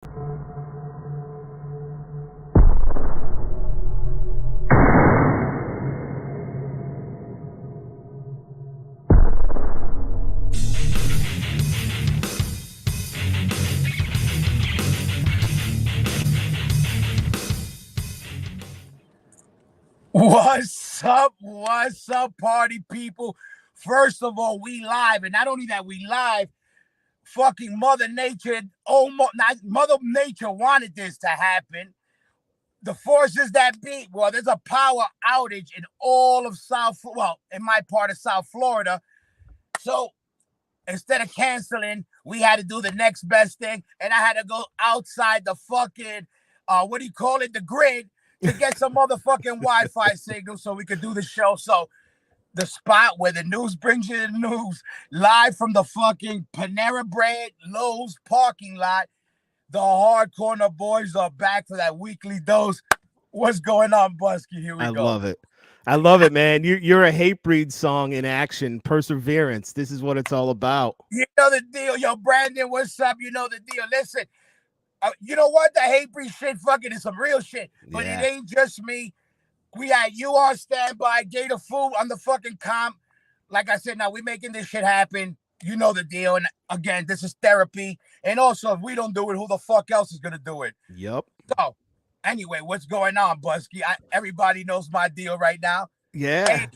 What's up? What's up, party people? First of all, we live, and not only that, we live. Fucking Mother Nature, Mother Nature wanted this to happen. The forces that be, well, there's a power outage in all of in my part of South Florida. So instead of canceling, we had to do the next best thing, and I had to go outside the fucking, the grid, to get some motherfucking Wi-Fi signal so we could do the show. So the spot where the news brings you the news, live from the fucking Panera Bread Lowe's parking lot. The Hard Corner boys are back for that weekly dose. What's going on, Busky? Here we go. I love it, man. You're a Hatebreed song in action. Perseverance. This is what it's all about. You know the deal. Yo, Brandon, what's up? You know the deal. Listen, you know what? The Hatebreed shit fucking is some real shit. But It ain't just me. We had you on standby, Gator Food on the fucking comp. Like I said, now we making this shit happen. You know the deal. And again, this is therapy. And also, if we don't do it, who the fuck else is going to do it? Yep. So, anyway, what's going on, Busky? Everybody knows my deal right now. Yeah. Hey,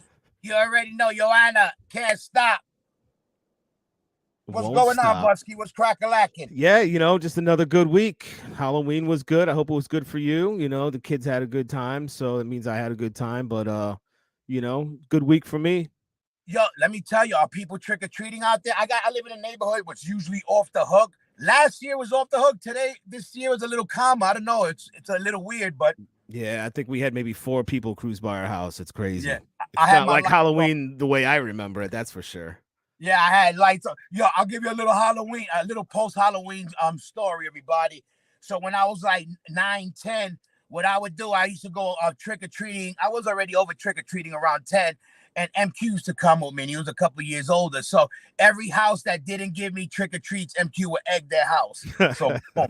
you already know, Joanna can't stop. What's going on, Busky? What's crack-a-lacking? Yeah, just another good week. Halloween was good. I hope it was good for you. The kids had a good time, so it means I had a good time. But, good week for me. Yo, let me tell you, are people trick-or-treating out there? I live in a neighborhood which usually off the hook. Last year was off the hook. This year was a little calmer. I don't know. It's a little weird, but yeah, I think we had maybe 4 people cruise by our house. It's crazy. Yeah, it's not like Halloween the way I remember it. That's for sure. Yeah, I had lights on. Yo, I'll give you a little post-Halloween story, everybody. So when I was like 9, 10, what I would do, I used to go trick-or-treating. I was already over trick-or-treating around 10, and MQ used to come with me, and he was a couple years older. So every house that didn't give me trick-or-treats, MQ would egg their house. So boom.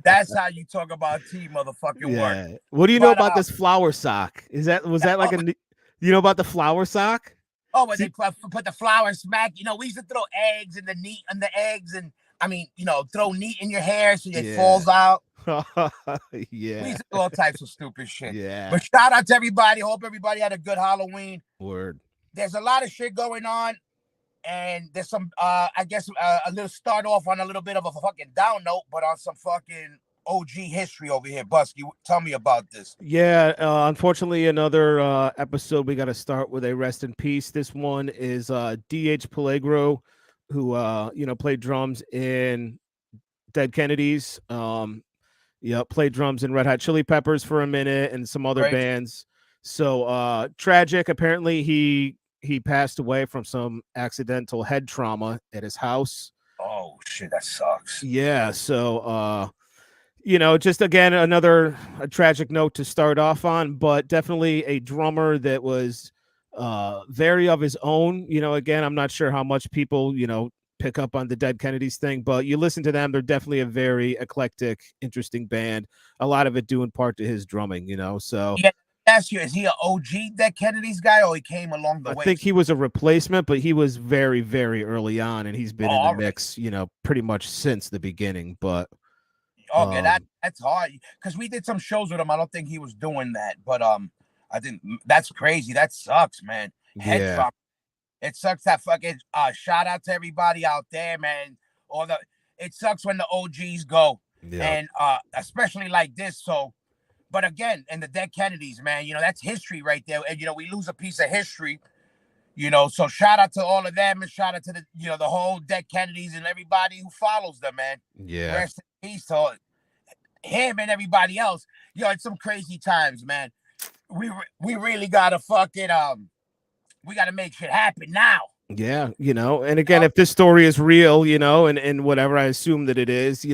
That's how you talk about team motherfucking work. What do you know about this flower sock? Was that like you know about the flower sock? Oh, when they put the flour smack, we used to throw eggs in the eggs, and throw neat in your hair so it falls out. Yeah. We used to do all types of stupid shit. Yeah. But shout out to everybody. Hope everybody had a good Halloween. Word. There's a lot of shit going on, and there's some, I guess, a little start off on a little bit of a fucking down note, but on some fucking OG history over here. Busky, tell me about this. Yeah, unfortunately, another episode we got to start with a rest in peace. This one is D.H. Peligro, who played drums in Dead Kennedys. Played drums in Red Hot Chili Peppers for a minute and some other bands. So tragic. Apparently, he passed away from some accidental head trauma at his house. Oh shit, that sucks. Yeah. So. Just again, a tragic note to start off on, but definitely a drummer that was very of his own. Again, I'm not sure how much people, pick up on the Dead Kennedys thing, but you listen to them, they're definitely a very eclectic, interesting band. A lot of it due in part to his drumming, so. Yeah, ask you, is he an OG Dead Kennedys guy, or he came along the way? I think he was a replacement, but he was very, very early on, and he's been in the mix, pretty much since the beginning, but. Okay, that's hard because we did some shows with him. I don't think he was doing that, but I think that's crazy. That sucks, man. Head trauma. It sucks that fucking shout out to everybody out there, man. It sucks when the OGs go, and especially like this. So, but again, and the Dead Kennedys, man, that's history right there, and we lose a piece of history. So shout out to all of them, and shout out to the the whole Dead Kennedys and everybody who follows them, man. Yeah. Rest in peace to him and everybody else. It's some crazy times, man. We really gotta fucking we gotta make shit happen now. Yeah, and again, if this story is real, and whatever I assume that it is,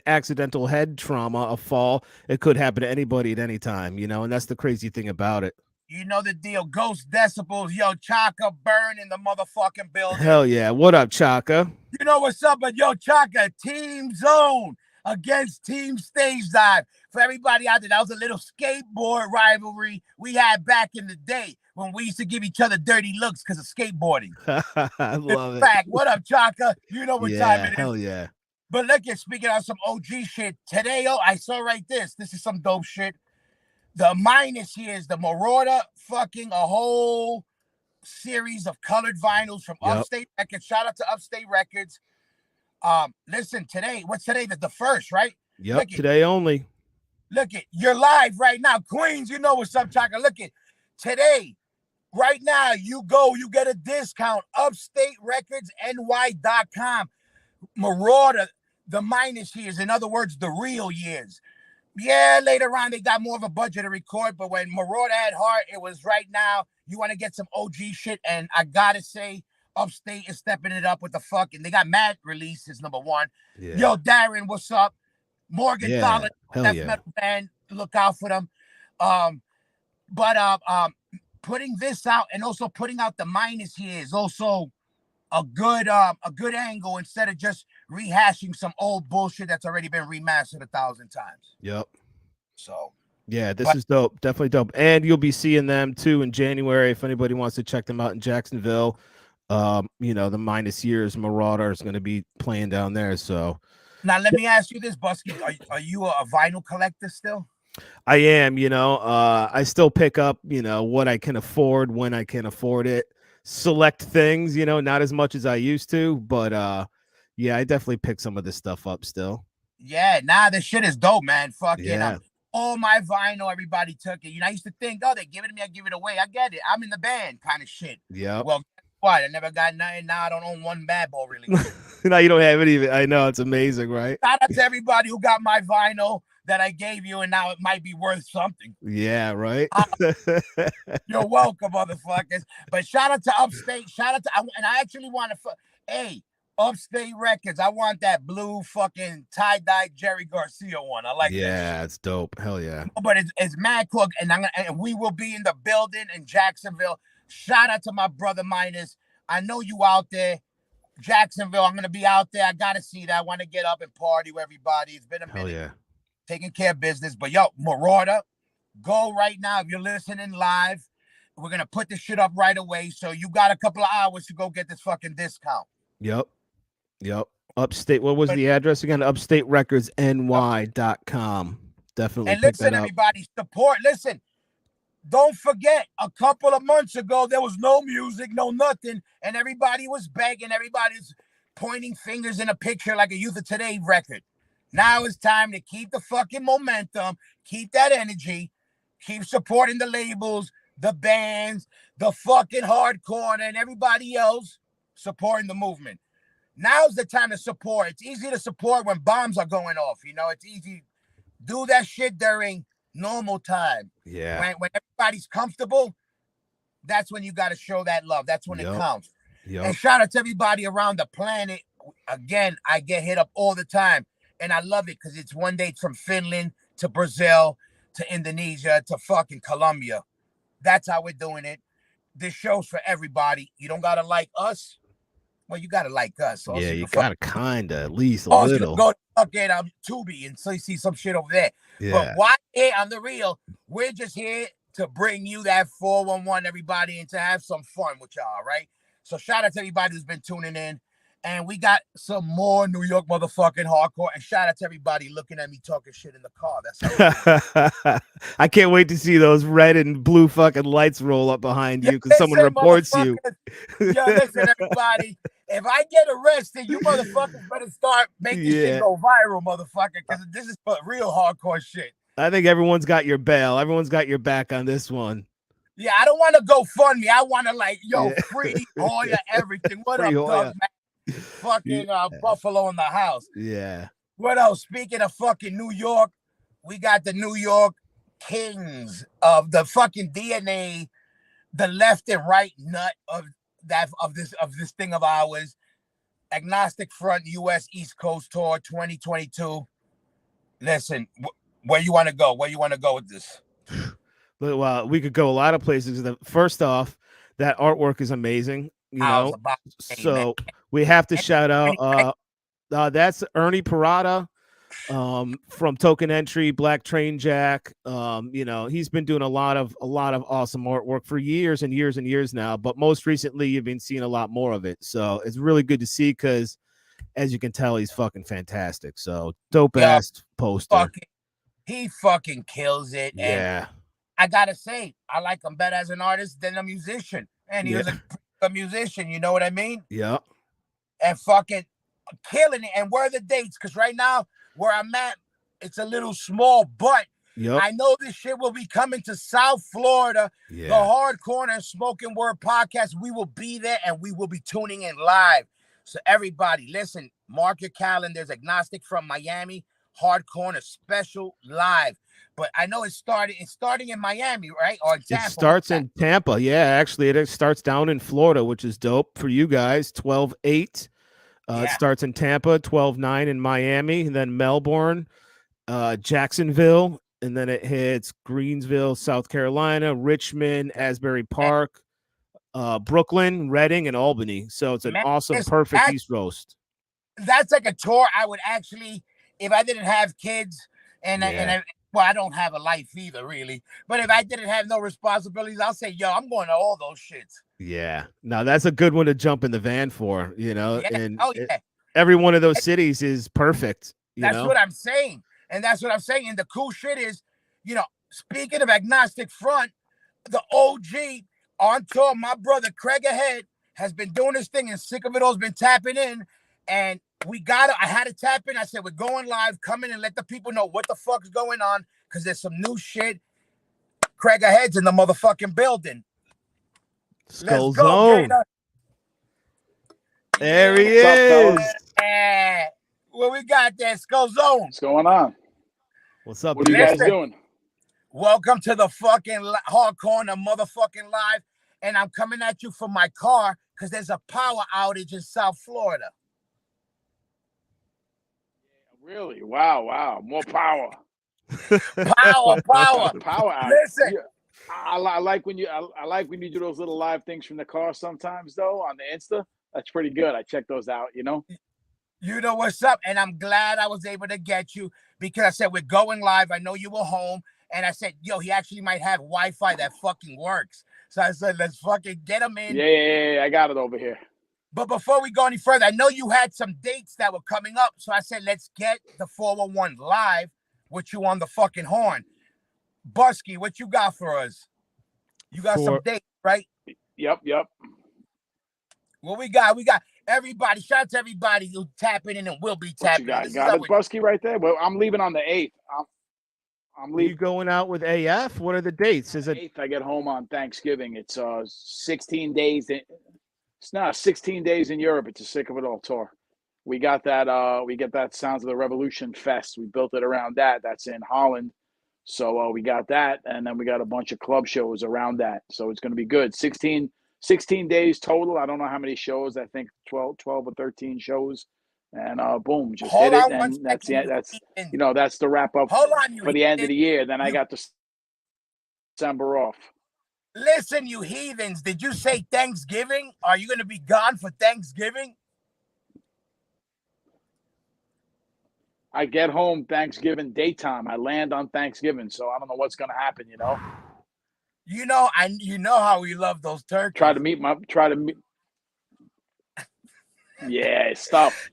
accidental head trauma, a fall, it could happen to anybody at any time, and that's the crazy thing about it. You know the deal. Ghost Decibels, Chaka Burn in the motherfucking building. Hell yeah. What up, Chaka? You know what's up, but Chaka, Team Zone. against Team Stage Dive. For everybody out there, that was a little skateboard rivalry we had back in the day when we used to give each other dirty looks because of skateboarding. I love it. Fact. What up, Chaka? You know what time Yeah, it is. hell yeah. But look at, speaking of some OG shit, today, I saw right this. This is some dope shit. The minus here is the Marauder fucking a whole series of colored vinyls from Upstate Records. Shout out to Upstate Records. Listen, today, what's today? The 1st, right? Yep, today only. Look at, you're live right now. Queens, you know what's up, Chaka. Look at, today, right now, you get a discount. UpstateRecordsNY.com. Marauder, the minus years, in other words, the real years. Yeah, later on, they got more of a budget to record, but when Marauder had heart, it was right now. You want to get some OG shit, and I gotta say, Upstate is stepping it up with the fucking. They got mad releases, number one. Yeah. Yo, Darren, what's up? Morgan Dollar, death metal band. Look out for them. But putting this out and also putting out the minus here is also a good angle instead of just rehashing some old bullshit that's already been remastered 1,000 times. Yep. So. Yeah, this is dope. Definitely dope. And you'll be seeing them too in January if anybody wants to check them out in Jacksonville. You know, the minus years Marauder is going to be playing down there. So now let me ask you this, Busky. Are you a vinyl collector still? I am, you know. I still pick up, you know, what I can afford when I can afford it. Select things, you know, not as much as I used to, but yeah, I definitely pick some of this stuff up still. Yeah, this shit is dope, man. Fucking all my vinyl, everybody took it. You know, I used to think, oh, they give it to me, I give it away. I get it. I'm in the band kind of shit. Yeah. Well, what? I never got nothing. Now I don't own one bad ball, really. Now you don't have any. I know, it's amazing, right? Shout out to everybody who got my vinyl that I gave you, and now it might be worth something. Yeah, right. You're welcome, motherfuckers. But shout out to Upstate. Shout out to, and I actually want to, hey, Upstate Records. I want that blue fucking tie-dye Jerry Garcia one. I like that. Yeah, it's dope. Hell yeah. But it's mad cook, and we will be in the building in Jacksonville. Shout out to my brother Minus. I know you out there. Jacksonville, I'm gonna be out there. I gotta see that. I want to get up and party with everybody. It's been a minute. Hell yeah. Taking care of business. But yo, Marauder, go right now. If you're listening live, we're gonna put this shit up right away. So you got a couple of hours to go get this fucking discount. Yep. Upstate. What was the address again? UpstateRecordsNY.com. Definitely. And listen, everybody, support. Listen, don't forget, a couple of months ago, there was no music, no nothing, and everybody was begging. Everybody's pointing fingers in a picture like a Youth of Today record. Now it's time to keep the fucking momentum, keep that energy, keep supporting the labels, the bands, the fucking hardcore, and everybody else supporting the movement. Now's the time to support. It's easy to support when bombs are going off. You know, it's easy. Do that shit during normal time. Yeah. When everybody's comfortable, that's when you got to show that love. That's when it counts. And shout out to everybody around the planet. Again, I get hit up all the time. And I love it because it's one day from Finland to Brazil to Indonesia to fucking Colombia. That's how we're doing it. This show's for everybody. You don't got to like us. Well, you got to like us. Also, yeah, you got to kind of at least a little. Go fucking Tubi and so you see some shit over there. Yeah. But why here on the real, we're just here to bring you that 411, everybody, and to have some fun with y'all, right? So shout out to everybody who's been tuning in. And we got some more New York motherfucking hardcore. And shout out to everybody looking at me talking shit in the car. That's how I can't wait to see those red and blue fucking lights roll up behind you because someone reports you. Yo, listen, everybody. If I get arrested, you motherfuckers better start making shit go viral, motherfucker, because this is for real hardcore shit. I think everyone's got your bail. Everyone's got your back on this one. Yeah, I don't want to go fund me. I want to free Hoya, everything. What up, Doug, man? Fucking Buffalo in the house. Yeah. What else? Speaking of fucking New York, we got the New York kings of the fucking DNA, the left and right nut of this thing of ours. Agnostic Front US East Coast Tour 2022. Listen, where you want to go? Where you want to go with this? Well, we could go a lot of places. First off, that artwork is amazing. You know, so we have to shout out. That's Ernie Parada. from Token Entry, Black Train Jack. He's been doing a lot of awesome artwork for years and years and years now. But most recently, you've been seeing a lot more of it. So it's really good to see because, as you can tell, he's fucking fantastic. So dope ass poster. He fucking kills it. Yeah. And I gotta say, I like him better as an artist than a musician. And he was a musician, you know what I mean? Yeah. And fucking killing it. And where are the dates? Because right now, where I'm at, it's a little small, but I know this shit will be coming to South Florida. The Hard Corner and Spoken Word podcast. We will be there and we will be tuning in live. So everybody, listen, mark your calendars. Agnostic from Miami, Hard Corner special live. But I know it's starting in Miami, right? Or in Tampa. It starts in Tampa. Yeah, actually, it starts down in Florida, which is dope for you guys. 12/8. It starts in Tampa, 12/9 in Miami, and then Melbourne, Jacksonville, and then it hits Greensville, South Carolina, Richmond, Asbury Park, Brooklyn, Reading, and Albany. So it's an awesome, perfect East Coast. That's like a tour I would actually, if I didn't have kids, well, I don't have a life either, really. But if I didn't have no responsibilities, I'll say, yo, I'm going to all those shits. Yeah. Now, that's a good one to jump in the van for, and every one of those cities is perfect. That's what I'm saying. And that's what I'm saying. And the cool shit is, speaking of Agnostic Front, the OG on tour, my brother Craig Ahead has been doing this thing and Sick of It All's been tapping in. And I had to tap in. I said, we're going live. Come in and let the people know what the fuck's going on because there's some new shit. Craig Ahead's in the motherfucking building. Skull Zone. There he is. What we got there, Skull Zone? What's going on? What's up? What are you guys doing? Welcome to the fucking Hard Corner motherfucking live. And I'm coming at you from my car because there's a power outage in South Florida. Really? Wow. More power. Power. Power out. Listen. I like when you do those little live things from the car sometimes though on the Insta. That's pretty good. I check those out, You know what's up. And I'm glad I was able to get you because I said we're going live. I know you were home. And I said, yo, he actually might have Wi-Fi that fucking works. So I said, let's fucking get him in. Yeah. I got it over here. But before we go any further, I know you had some dates that were coming up. So I said, let's get the 411 live with you on the fucking horn. Busky, what you got for us? You got some dates, right? Yep. What we got? We got everybody. Shout out to everybody who's tapping in and will be tapping in. You got it, Busky, right there? Well, I'm leaving on the 8th. I'm leaving. You going out with AF? What are the dates? Is it 8th? I get home on Thanksgiving. It's 16 days. It's not 16 days in Europe. It's a Sick of It All tour. We got that. We get that Sounds of the Revolution Fest. We built it around that. That's in Holland. So we got that, and then we got a bunch of club shows around that. So it's going to be good. 16 days total. I don't know how many shows. I think 12 or 13 shows. And boom, just hit it. And that's that's the wrap up for the end of the year. Then I got December off. Listen, you heathens, did you say Thanksgiving? Are you going to be gone for Thanksgiving? I get home Thanksgiving daytime. I land on Thanksgiving, so I don't know what's going to happen, You know how we love those turkeys. Try to meet. Yeah, stuff.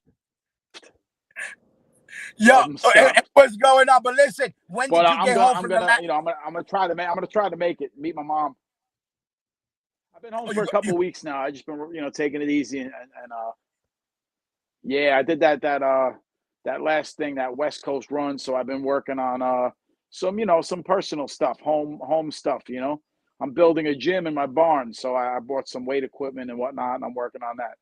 Yo, what's going on? But listen, when did you get home from I'm gonna try to make it. Meet my mom. I've been home for a couple of weeks now. I just been taking it easy and I did that last thing, that West Coast run. So I've been working on some personal stuff, home stuff. I'm building a gym in my barn, so I bought some weight equipment and whatnot, and I'm working on that.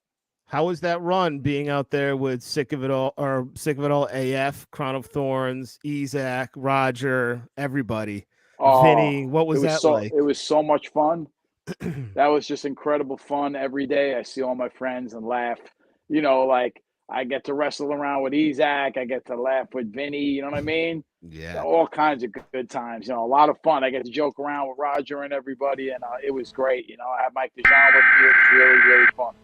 How was that run being out there with Sick of It All AF, Crown of Thorns, Isaac, Roger, everybody, Vinny? What was that like? It was so much fun. That was just incredible fun every day. I see all my friends and laugh. I get to wrestle around with Isaac. I get to laugh with Vinny. You know what I mean? Yeah. All kinds of good times. A lot of fun. I get to joke around with Roger and everybody, and it was great. I had Mike DeJean with me. It was really, really fun.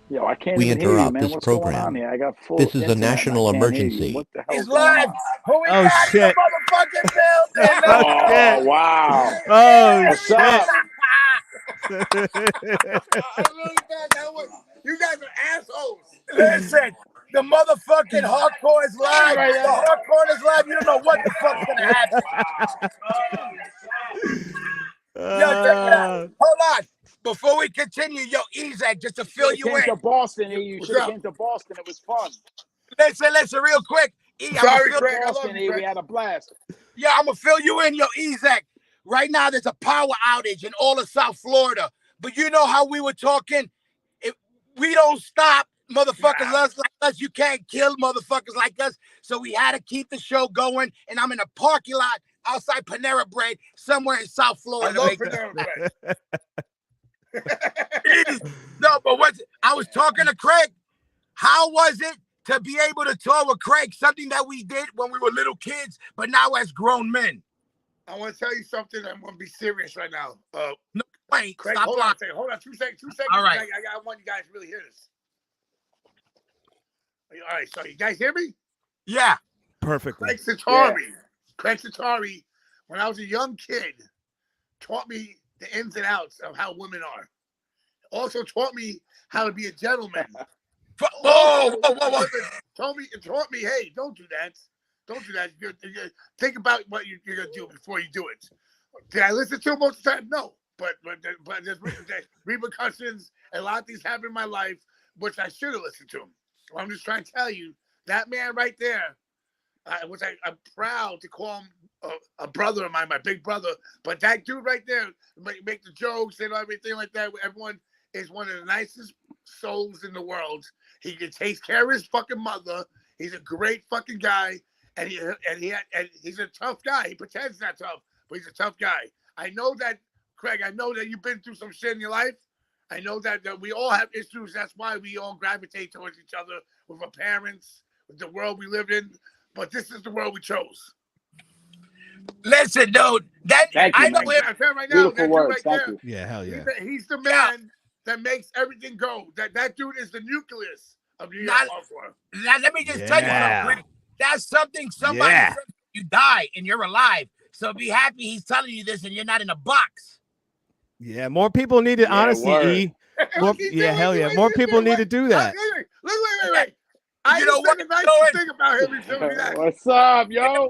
Yo, I can't We even hear you, interrupt man. this What's going program. on here? I got full This is a internet and national I can't hear you. emergency. What the hell's He's going live. on? Who we Oh, got in the shit. motherfucking building? Oh, shit. Oh, wow. Oh, What's shit. up? I really thought that was. You guys are assholes. Listen, the motherfucking hardcore is live. The hardcore is live. You don't know what the fuck's gonna happen. Yo, check it out. Hold on. Before we continue, yo, Ezak, just to fill you came in. to Boston. You should have came to Boston. It was fun. Listen, real quick. Sorry, Craig. I love you, Craig. We had a blast. Yeah, I'm gonna fill you in, yo, Ezak. Right now, there's a power outage in all of South Florida. But you know how we were talking? If we don't stop motherfuckers like us, you can't kill motherfuckers like us. So we had to keep the show going. And I'm in a parking lot outside Panera Bread, somewhere in South Florida. I love Panera Bread. No, but I was talking to Craig. How was it to be able to tour with Craig? Something that we did when we were little kids, but now as grown men. I want to tell you something. I'm going to be serious right now. No, wait, Craig, stop. hold on a second. Hold on, 2 seconds. 2 seconds. All right. I want you guys to really hear this. All right, so you guys hear me? Yeah. Perfectly. Craig Satari, when I was a young kid, taught me the ins and outs of how women are. Also taught me how to be a gentleman. Whoa. Taught me, hey, don't do that. Don't do that. Think about what you're going to do before you do it. Did I listen to him most of the time? No. But there's repercussions, and a lot of things happen in my life, which I should have listened to him. So I'm just trying to tell you, that man right there, which I'm proud to call him a brother of mine, my big brother. But that dude right there, make the jokes and everything like that. Everyone is one of the nicest souls in the world. He can take care of his fucking mother. He's a great fucking guy, and he's a tough guy. He pretends not tough, but he's a tough guy. I know that, Craig. I know that you've been through some shit in your life. I know that we all have issues. That's why we all gravitate towards each other with our parents, with the world we live in. But this is the world we chose. Listen, dude. I know him right now. Beautiful words. Thank you. Yeah, hell yeah. He's the man that makes everything go. That dude is the nucleus of New York. Now, let me just tell you something. That's something somebody said you die and you're alive. So be happy he's telling you this and you're not in a box. Yeah, more people need to honestly. More people need to do that. Wait. I know what the nice thing about him. What's up, yo?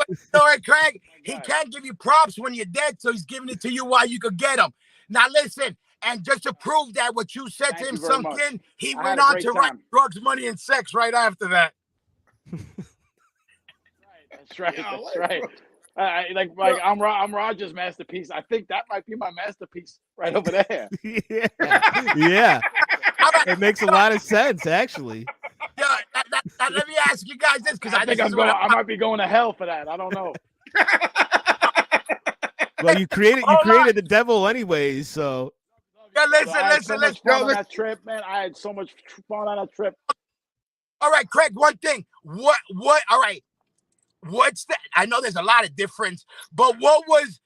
Craig, he can't give you props when you're dead, so he's giving it to you while you could get them. Now listen, and just to prove that what you said to him sunk in, he went on to write Drugs, Money, and Sex right after that. That's right. Like I'm Roger's masterpiece. I think that might be my masterpiece right over there. Yeah. It makes a lot of sense, actually. Yeah, let me ask you guys this, because I think I might be going to hell for that. I don't know. Well, you created the devil anyways, so. Yeah, listen. On that trip, man. I had so much fun on that trip. All right, Craig, one thing. What all right. What's that? I know there's a lot of difference, but what was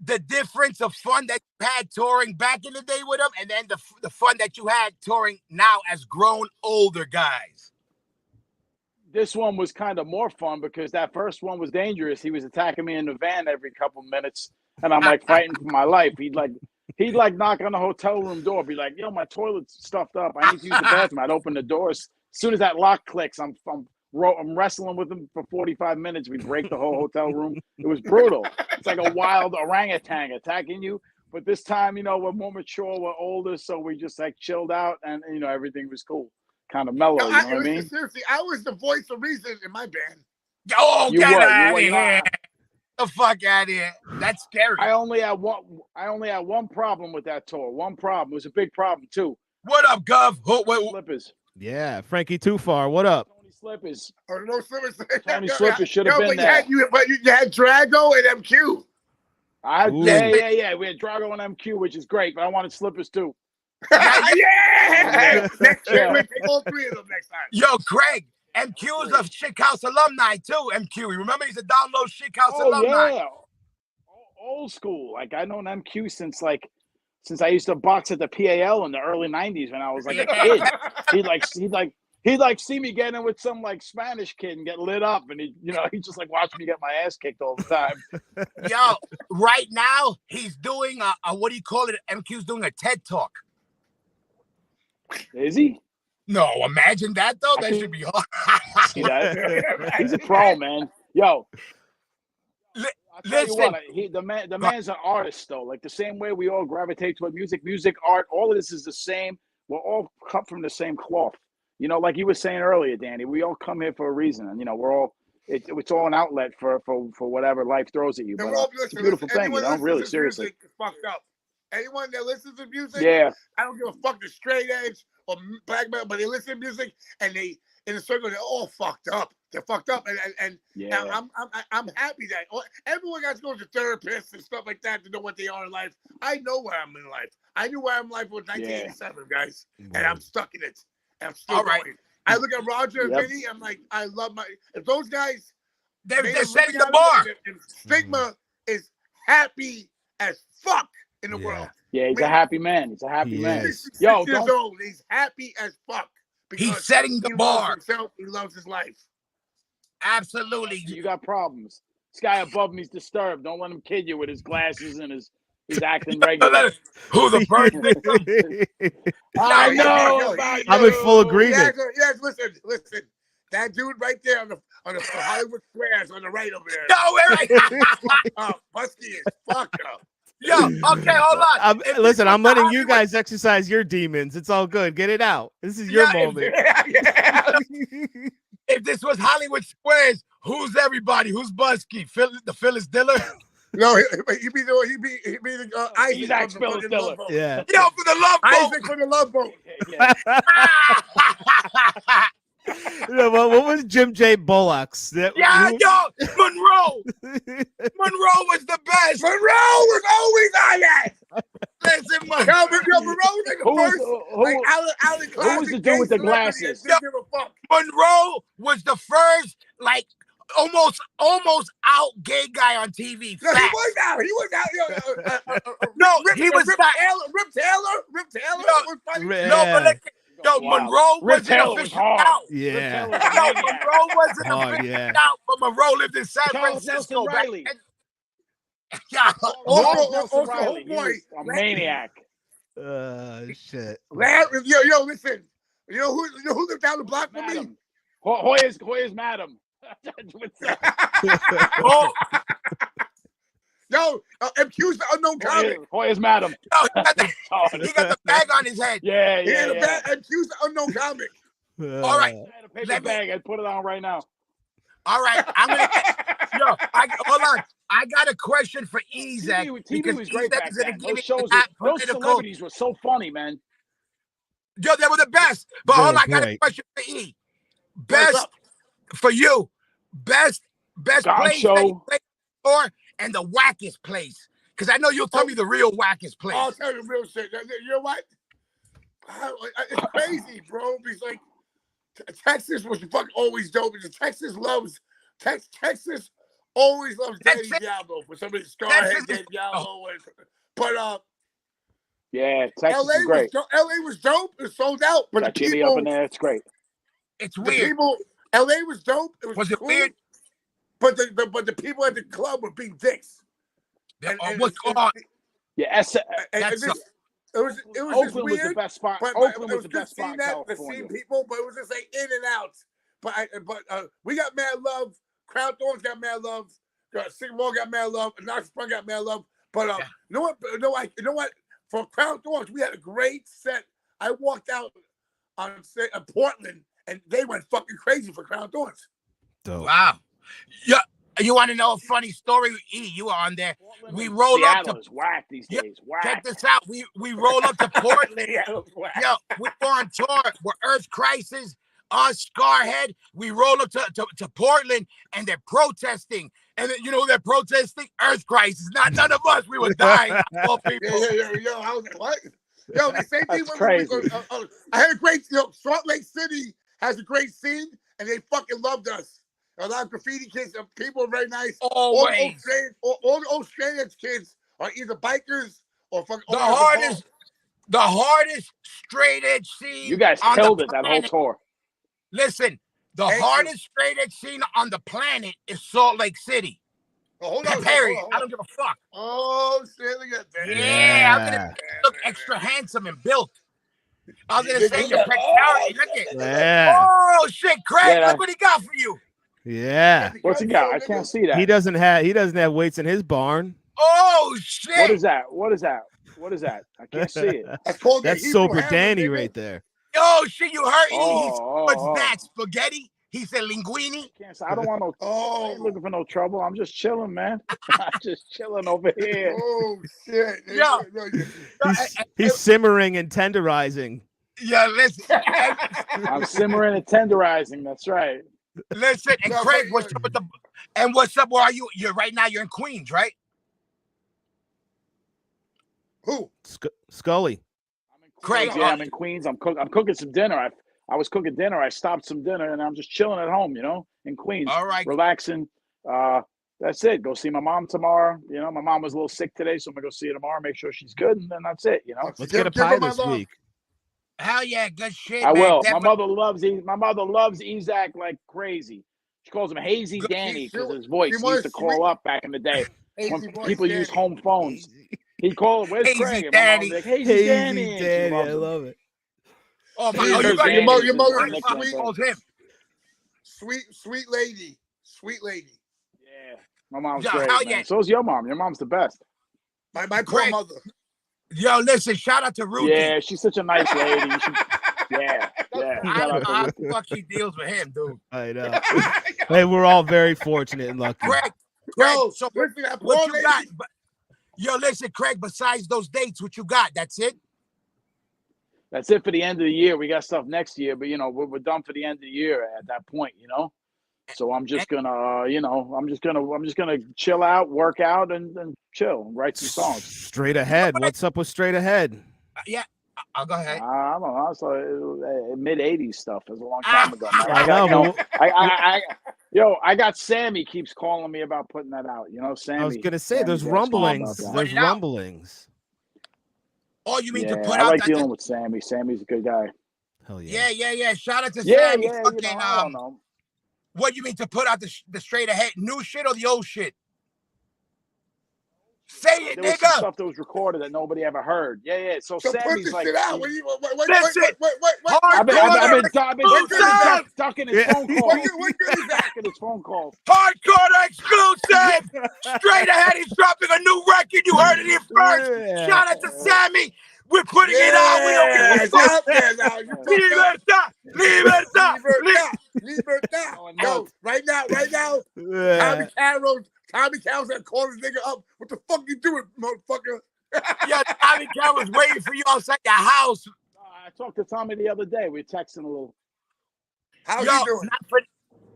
the difference of fun that you had touring back in the day with him, and then the fun that you had touring now as grown older guys? This one was kind of more fun because that first one was dangerous. He was attacking me in the van every couple minutes, and I'm like fighting for my life. He'd knock on the hotel room door, be like, "Yo, my toilet's stuffed up. I need to use the bathroom." I'd open the doors. As soon as that lock clicks, I'm wrestling with him for 45 minutes. We break the whole hotel room. It was brutal. It's like a wild orangutan attacking you. But this time, we're more mature, we're older, so we just like chilled out, and everything was cool, kind of mellow. You know what I mean? Seriously, I was the voice of reason in my band. Oh, get out of here! The fuck out of here! That's scary. I only had one problem with that tour. One problem. It was a big problem too. What up, Gov? Slippers. Yeah, Frankie Too Far. What up? Tony Slippers. Oh, no Slippers. Tony Slippers should have been there. You had Drago and MQ. Yeah. We had Drago and MQ, which is great, but I wanted Slippers too. Yeah! Next year, we'll take all three of them next time. Yo, Craig, MQ is a Chick House alumni too. MQ, remember he's a download Chick House alumni. Yeah, old school. Like I known MQ since like since I used to box at the PAL in the early '90s when I was like a kid. He'd see me getting with some like Spanish kid and get lit up, and he just like watched me get my ass kicked all the time. Yo, right now he's doing a what do you call it? MQ's doing a TED Talk. Is he? No, imagine that though. That Actually, should be hard. See that? He's a pro, man. Yo, I'll tell you what, the man's an artist though. Like the same way we all gravitate toward music, art, all of this is the same. We're all cut from the same cloth. Like you were saying earlier, Danny, we all come here for a reason, and we're all it's all an outlet for whatever life throws at you. But it's a beautiful thing, really, seriously. Fucked up. Anyone that listens to music, yeah, I don't give a fuck the straight edge or black metal, but they listen to music and they in a circle they're all fucked up. They're fucked up, and yeah. I'm happy that everyone got to go to therapists and stuff like that to know what they are in life. I know where I'm in life. I knew where I'm in life was 1987, guys, and I'm stuck in it. And I'm still going. I look at Roger and Vinny. I'm like, I love if those guys. They're setting the bar. And Stigma is happy as fuck in the world. Yeah, he's a happy man. He's a happy man. Yo, years old. He's happy as fuck. He's setting the bar. He loves his life. Absolutely. You got problems. This guy above me is disturbed. Don't let him kid you with his glasses and he's acting regular. Who the person? I know. I'm in full agreement. Yes, listen. That dude right there on the Hollywood Squares on the right over there. No, right. Musky is fucked up. Yo, okay, hold on. Listen, I'm letting you guys exercise your demons. It's all good. Get it out. This is your moment. If this was Hollywood Squares, who's everybody? Who's Busky? The Phyllis Diller? No, he'd be the Isaac Phyllis Diller. Yeah. Yo, for the Love Boat. Isaac for the Love Boat. Yeah. What was Jim J. Bullock's? Monroe. Monroe was the best. Monroe was always on that. Listen, Monroe was like the first. Alan who was the dude with the glasses? Monroe was the first, like, almost out gay guy on TV. No, he was out. He was out. He was Rip Taylor. Rip Taylor was funny. Monroe wasn't officially out. Yeah. Monroe wasn't officially out, but Monroe lived in San Francisco. Riley. Also, boy, a maniac. Shit. Yo, listen. You know who lived down the block from me? Hoya's madam. Yo, MQ's the unknown comic. Hoya's madam. He got the bag on his head. Yeah. MQ's the unknown comic. All right. Paper bag. I put it on right now. All right. I'm gonna. Hold on. I got a question for Ezek. TV was great back then. Those shows, those celebrities were so funny, man. Yo, they were the best. But hold on, I got a question for E. Best for you. Best place that you played for, and the wackest place. Because I know you'll tell me the real wackest place. I'll tell you the real shit. You know what? It's crazy, bro. Because like Texas was fucking always dope. Because Texas always loves Danny Diablo for somebody scarhead Danny Diablo. But yeah, Texas is great. LA was dope. It was sold out. But got Jimmy up in there. It's great. It's weird. LA was dope. It was it cool, weird? But the people at the club were being dicks. What's going on? Yeah, it was Oakland just weird. Was the best spot. But Oakland was the good best spot in the California. same people, but it was just like in and out. But we got mad love. Crown Thorns got mad love. Sigmund got mad love. Agnostic Front got mad love. But you know what? For Crown Thorns, we had a great set. I walked out on Portland, and they went fucking crazy for Crown Thorns. Dope. Wow. Yeah. You want to know a funny story? E, you were on there. We roll up to whack these days. Whack. Check this out. We roll up to Portland. Yo, we were on tour. We're Earth Crisis, us Scarhead. We roll up to Portland, and they're protesting. And you know they're protesting? Earth Crisis. Not none of us. We were dying. All people. Yo, I was like, what? Yo, the same thing. Crazy. I had a great. Salt Lake City has a great scene, and they fucking loved us. A lot of graffiti kids, people are very nice. Always. All the Australian kids are either bikers or fucking The hardest straight edge scene. You guys on killed the it that whole planet. tour. Listen, the Thank you. hardest straight edge scene on the planet is Salt Lake City. Oh, hold on, Period. hold I on. don't give a fuck. Oh shit! Look at that. Yeah, I'm gonna look extra handsome and built. I was gonna say your pectorality. Look at. Yeah. Oh shit, Craig! Yeah. Look what he got for you. Yeah. What's he got? I can't see that. He doesn't have weights in his barn. Oh shit! What is that? What is that? What is that? I can't see it. That's Sober Danny right there. Oh shit! You heard? What's Oh. that? Spaghetti? He said linguine. I don't want no. I ain't looking for no trouble. I'm just chilling, man. I'm just chilling over here. Oh shit! Yeah. He's simmering and tenderizing. Yeah, listen. I'm simmering and tenderizing. That's right. Listen, and Craig, what's up with the? And what's up? Where are you? You're right now. You're in Queens, right? Who? Scully. I'm in Queens. Craig, Yeah, I'm in Queens. I'm cooking some dinner. I was cooking dinner. I stopped some dinner, and I'm just chilling at home. In Queens. All right. Relaxing. That's it. Go see my mom tomorrow. My mom was a little sick today, so I'm gonna go see her tomorrow. Make sure she's good, and then that's it. Let's get a pie this week. Hell yeah, good shit. I man. will. Definitely. My mother loves Isaac like crazy. She calls him Hazy Danny because his voice. He used to call up back in the day when people used home phones. He'd call, "Where's Hazy Craig?" And Danny. my mom would be like, Hazy Danny. And she Danny. I loves him. love it. Oh my! Hazy Oh, you got Danny. your mother Nick sweet. calls him. Sweet lady. Yeah, my mom's Yeah, great. hell Man. yeah. So's your mom. Your mom's the best. My Craig. poor mother. Yo, listen, shout out to Ruthie. Yeah, she's such a nice lady. Yeah. I don't know how the fuck she deals with him, dude. I know. Hey, we're all very fortunate and lucky. Craig, Yo, so listen, that what poor you lady. got? Yo, listen, Craig, besides those dates, what you got? That's it? That's it for the end of the year. We got stuff next year, but we're done for the end of the year at that point. So I'm just gonna, I'm just gonna chill out, work out, and chill, write some songs. Straight ahead. What's up with straight ahead? Yeah, I'll go ahead. I don't know. So mid '80s stuff. It was a long time ago. Man. I got Sammy keeps calling me about putting that out. Sammy. I was gonna say there's rumblings. There's rumblings. Oh, you mean to put I out like that? dealing with Sammy. Sammy's a good guy. Hell yeah. Yeah. Shout out to Yeah, Sammy. yeah. Fucking, I don't know. what you mean to put out the straight ahead new shit or the old shit? Say it, There was some nigga. stuff that was recorded that nobody ever heard. Yeah. So So put Sammy's this like, shit out. Listen, I've been ducking his phone calls. What good is that? Ducking his phone calls. Hardcore exclusive. Straight ahead, he's dropping a new record. You heard it here first. Yeah. Shout out to Sammy. We're putting it out. We don't give a fuck. Libertad. Yo, right now, Yeah. Tommy Carroll's gonna call this nigga up. What the fuck you doing, motherfucker? Yeah, Tommy Carroll was waiting for you outside your house. I talked to Tommy the other day. We were texting a little. How Yo, you doing?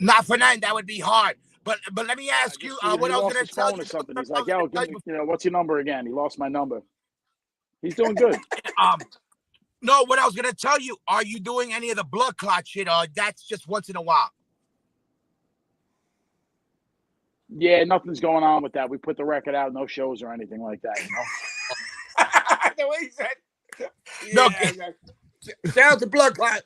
not for nothing. That would be hard. But let me ask you what I was gonna tell you. Or something. He's like, yo, give me, what's your number again? He lost my number. He's doing good. No, what I was gonna tell you. Are you doing any of the blood clot shit, or that's just once in a while? Yeah, nothing's going on with that. We put the record out, no shows or anything like that. The way he said. No. Shout out to Blood Clot.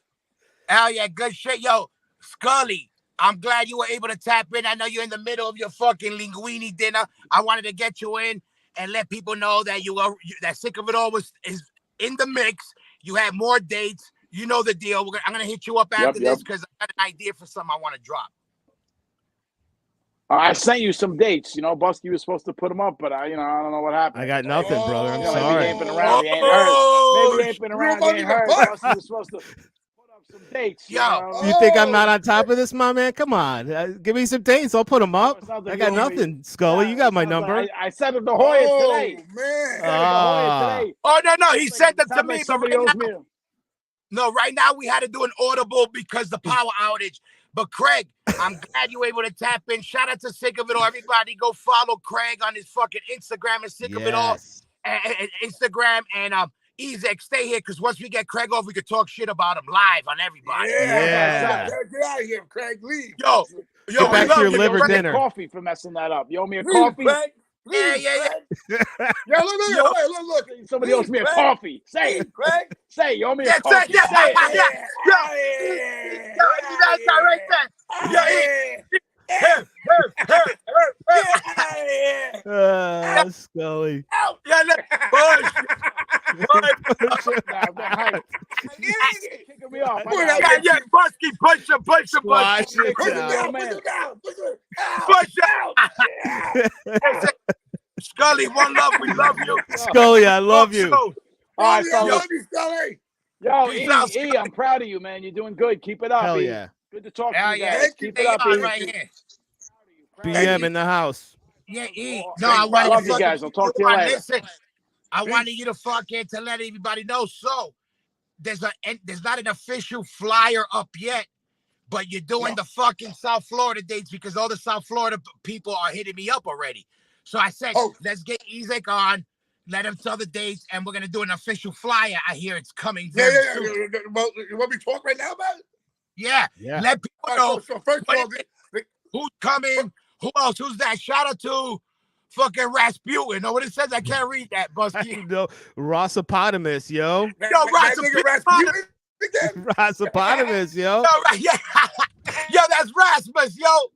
Hell yeah, good shit. Yo, Scully, I'm glad you were able to tap in. I know you're in the middle of your fucking linguine dinner. I wanted to get you in and let people know that that Sick of It All is in the mix. You have more dates. You know the deal. I'm going to hit you up after this because I got an idea for something I want to drop. I sent you some dates. Busky was supposed to put them up, but I don't know what happened. I got nothing, brother. I'm Maybe he sorry. ain't been around. He ain't heard. Maybe he ain't been around. He ain't heard. Busky was supposed to put up some dates. You think I'm not on top of this, my man? Come on. Give me some dates. I'll put them up. I got nothing, Scully. You got my number. I sent him to Hoya today. Man. Oh, no. He sent them to me. Somebody owes me. No, right now we had to do an audible because the power outage. But Craig, I'm glad you were able to tap in. Shout out to Sick of It All. Everybody go follow Craig on his fucking Instagram and Sick of It All. And Instagram and Ezek, stay here because once we get Craig off, we could talk shit about him live on everybody. Yeah. Get out of here, Craig. Leave. Yo, Get back to your liver dinner. Coffee for messing that up. You owe me a coffee. Craig. Yeah. Yo, look. Somebody owes me a coffee. Say it, Craig. Say it. You owe me a Yeah, coffee. yeah. Say it. Yo, you that guy right there. Scully. Yeah, Kicking me off. yeah, Busky, push him. Squash it Push down. him down. Push him. Scully, one love, we love you. Scully, I love you. All right, I fellas. love you, Scully. Yo, Peace out, E, I'm proud of you, man. You're doing good. Keep it up, Hell E. yeah. Good to talk to Hell you yeah. guys. Keep it up, on E. right here. BM in the house. Yeah, E. No, I wanted love to you guys. I'll talk to you later. Listen, I wanted you to fucking to let everybody know. So there's not an official flyer up yet, but you're doing the fucking South Florida dates because all the South Florida people are hitting me up already. So I said, let's get Ezek on, let him tell the dates, and we're gonna do an official flyer. I hear it's coming very soon. Well, you want me to talk right now about it? Yeah. Let people know So first of all, who's coming. Who else? Who's that? Shout out to fucking Rasputin. Know what it says? I can't read that, Busky. No, Rossopotamus, yo. Rossopotamus, yo. Yo, that's Rasmus, yo.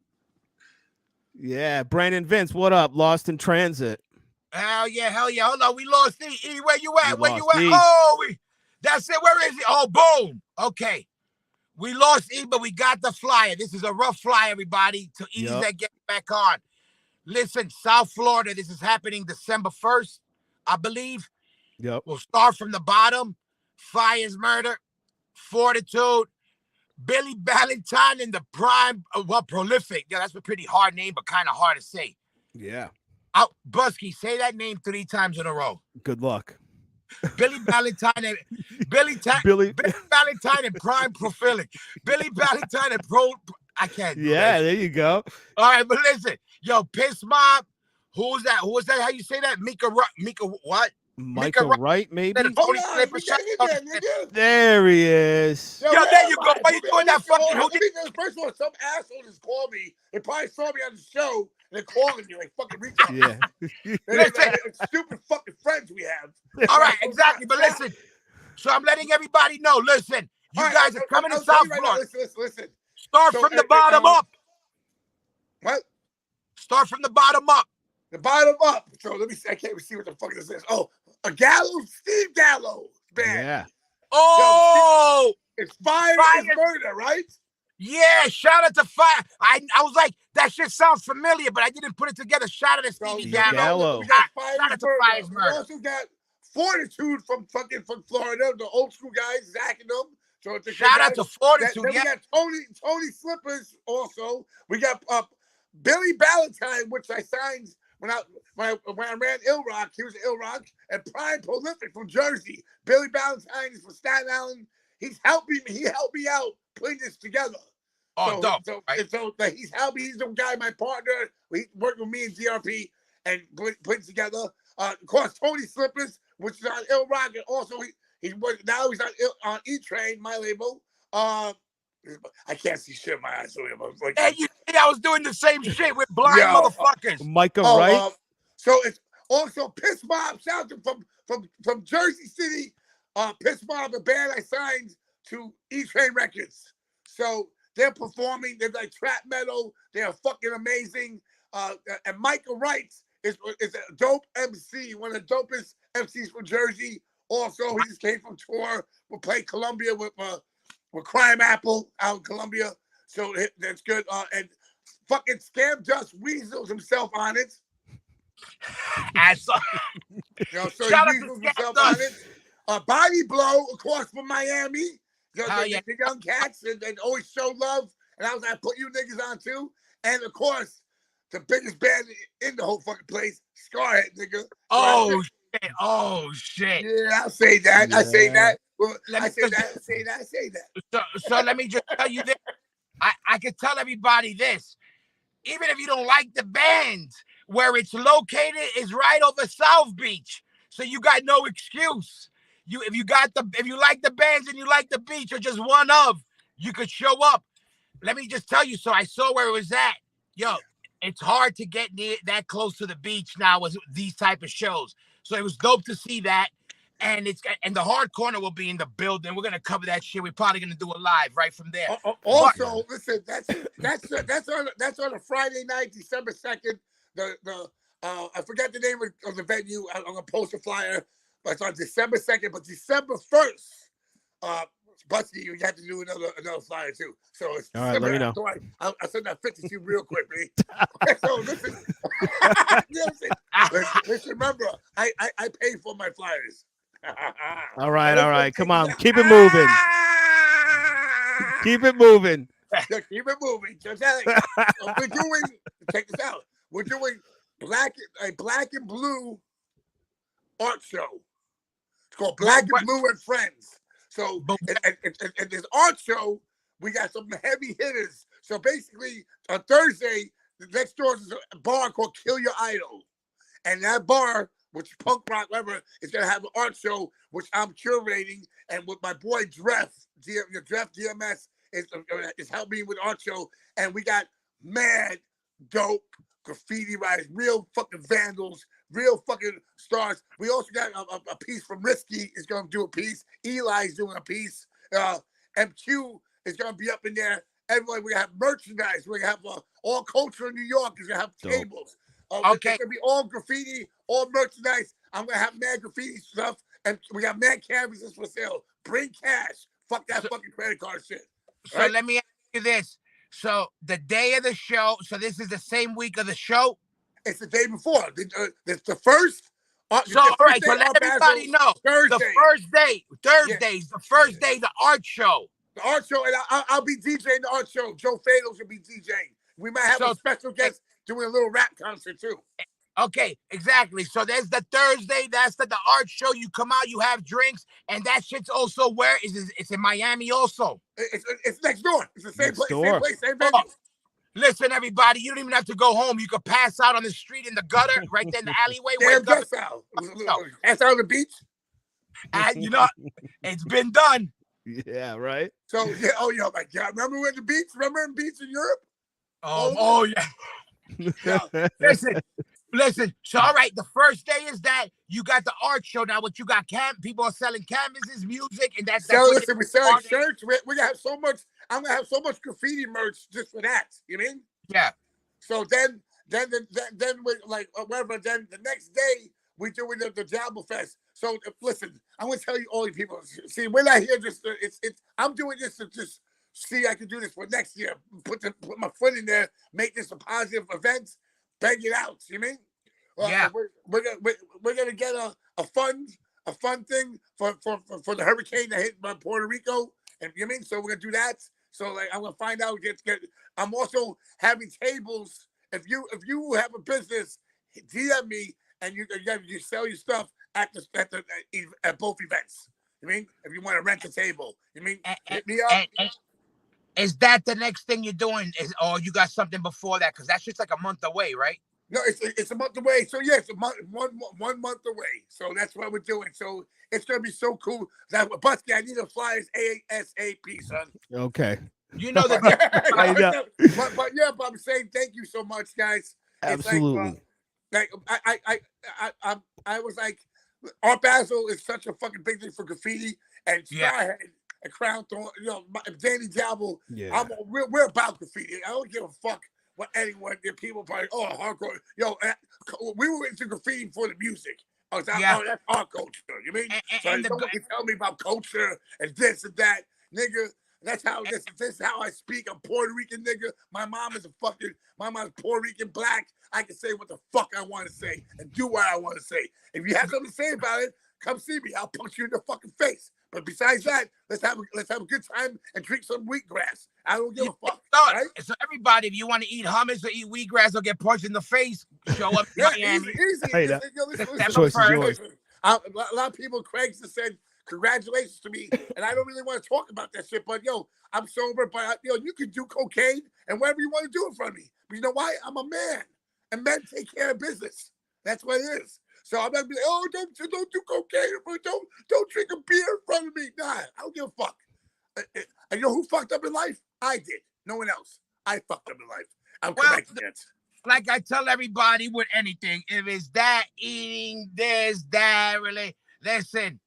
Yeah, Brandon Vince, what up? Lost in transit. Hell yeah. Hold on, we lost E. Where you at? We Where you lost at? E. Oh, that's it. Where is he? Oh, boom. Okay. We lost E, but we got the flyer. This is a rough flyer, everybody, to ease that get back on. Listen, South Florida, this is happening December 1st, I believe. Yep. We'll start from the bottom. Fire's Murder, Fortitude, Billy Valentine in the prime, prolific. Yeah, that's a pretty hard name, but kind of hard to say. Yeah. Busky, say that name 3 times in a row. Good luck. Billy Valentine and Billy Valentine and prime prolific. Billy Valentine and I can't do that. There you go. All right, but listen, yo, Piss Mob. Who's that? Who was that? How you say that? Mika what? Micah Wright, maybe? There he is. Yo, there you go. Why you doing that fucking? First of all, some asshole just called me. They probably saw me on the show and they're calling me like fucking retard. Yeah. Stupid fucking friends we have. All right, exactly. But listen, so I'm letting everybody know. Listen, you guys are coming to South Florida. Listen. Start from the bottom up. What? Start from the bottom up. The bottom up. So let me see. I can't even see what the fuck this is. Oh, a Gallows, Steve Gallows. Man. Yeah. Oh, it's Fire is Murder, right? Yeah, shout out to Fire. I was like, that shit sounds familiar, but I didn't put it together. Shout out to Stevie Gallo. We got Fire shout out to Fire's Murder. We also got Fortitude from Florida, the old school guys, Zach and them. So it's shout out to Fortitude. Then we got Tony Slippers also. We got Billy Valentine, which I signed when I ran Ill Rock. He was Ill Rock, and Prime Prolific from Jersey. Billy Valentine is from Staten Island. He helped me out putting this together. Oh, dope. So he's helped me. He's the guy, my partner. He worked with me in DRP and put together. Of course, Tony Slippers, which is on Ill Rock, and also he's on E Train, my label. I can't see shit in my eyes. So hey, you see, I was doing the same shit with blind motherfuckers. Micah Wright. So it's also Piss Mob, shout from Jersey City. Piss Mob, a band I signed to E Train Records. So they're performing. They're like trap metal. They're fucking amazing. And Micah Wright is a dope MC, one of the dopest MCs from Jersey. Also, he just came from tour. We'll play Columbia with Crime Apple out in Columbia. So that's good. And fucking Scam Just Weasels himself on it. So he weasels himself on it. Body Blow, of course, from Miami. The young cats and always show love. And I was like, put you niggas on too. And of course, the biggest band in the whole fucking place, Scarhead, nigga. Oh, shit. Oh, shit. Yeah, I'll say that. Yeah. I say that. Well, I say that. So let me just tell you this. I can tell everybody this. Even if you don't like the band, where it's located is right over South Beach. So you got no excuse. If you like the bands and you like the beach or just one of, you could show up. Let me just tell you. So I saw where it was at. Yo, it's hard to get near that close to the beach now with these type of shows. So it was dope to see that. And the hard corner will be in the building. We're gonna cover that shit. We're probably gonna do it live right from there. Also, listen, that's on a Friday night, December 2nd. I forgot the name of the venue. I'm gonna post a flyer, but it's on December 2nd. But December 1st, Busty, you have to do another flyer too. So it's all right. Let me know. I'll send that 50 to you real quick, man. So listen, listen, remember, I pay for my flyers. All right. Come on, keep it moving. Keep it moving. Yeah, keep it moving. We're doing. Check this out. We're doing a black and blue art show. It's called Black and Blue and Friends. So, and this art show, we got some heavy hitters. So basically, on Thursday, the next door is a bar called Kill Your Idol, and that bar, which is punk rock, whatever, is gonna have an art show, which I'm curating, and with my boy Dreff DMS is helping me with art show, and we got mad dope graffiti writers, real fucking vandals, real fucking stars. We also got a piece from Risky is going to do a piece. Eli's doing a piece. MQ is going to be up in there. Everyone, we have merchandise. We have all culture in New York is going to have tables. Okay. It's going to be all graffiti, all merchandise. I'm going to have mad graffiti stuff, and we got mad canvases for sale. Bring cash. Fuck that fucking credit card shit. So let me ask you this. So the day of the show, so this is the same week of the show? It's the day before. It's the first. So, all right, so let everybody know. Thursday. The first day, Thursdays, the first day, the art show. The art show, and I'll be DJing the art show. Joe Fados will be DJing. We might have a special guest doing a little rap concert, too. Okay, exactly. So there's the Thursday. That's the art show. You come out, you have drinks, and that shit's also where it's in Miami also. It's next door. It's the same place, same venue. Oh, listen, everybody, you don't even have to go home. You could pass out on the street in the gutter, right there in the alleyway. Pass out. Pass out on the beach. And you know, it's been done. Yeah, right. So yeah, oh my God, remember when the beach? Remember in beach in Europe? Oh yeah. Listen. So all right, the first day is that you got the art show. Now, what you got? People are selling canvases, music, and that's. So listen, we're selling shirts. We're gonna have so much. I'm gonna have so much graffiti merch just for that. You mean? Yeah. So then we like whatever. Then the next day we're doing the Jabba Fest. So listen, I'm gonna tell you all you people. See, we're not here just. I'm doing this to just see I can do this for next year. Put my foot in there. Make this a positive event. Bang it out. You mean? Yeah. We're gonna get a fun thing for the hurricane that hit Puerto Rico. And you mean? So we're gonna do that. So like I'm gonna find out. I'm also having tables. If you have a business, DM me and you sell your stuff at both events. You mean? If you want to rent a table, you mean? Hit me up. Is that the next thing you're doing? Or you got something before that? Because that shit's like a month away, right? No, it's a month away. So yeah, it's a month, one month away. So that's what we're doing. So it's gonna be so cool. Busky, I need the flyers ASAP, son. Okay. You know that. But I'm saying thank you so much, guys. Absolutely. It's I was like, Art Basel is such a fucking big thing for graffiti and Starhead and Crown Thorn. You know, Danny Dabble. Yeah. We're about graffiti. I don't give a fuck what anyone. People probably hardcore. Yo, we were into graffiti for the music. I was like, that's our culture. You mean? So don't tell me about culture and this and that, nigga. That's how this is how I speak. I'm Puerto Rican, nigga. My mom's Puerto Rican black. I can say what the fuck I want to say and do what I want to say. If you have something to say about it, come see me. I'll punch you in the fucking face. But besides that, let's have a good time and drink some wheatgrass. I don't give a fuck. Right? So everybody, if you want to eat hummus or eat wheatgrass or get punched in the face, show up in Miami. Easy. Choice is yours. A lot of people, Craig just said congratulations to me, and I don't really want to talk about that shit. But yo, I'm sober. But you can do cocaine and whatever you want to do in front of me. But you know why? I'm a man, and men take care of business. That's what it is. So I'm not be like, don't do cocaine, but don't drink a beer in front of me. Nah, I don't give a fuck. You know who fucked up in life? I did. No one else. I fucked up in life. I'm correcting it. like I tell everybody with anything, if it's that, eating, this, that, really, listen,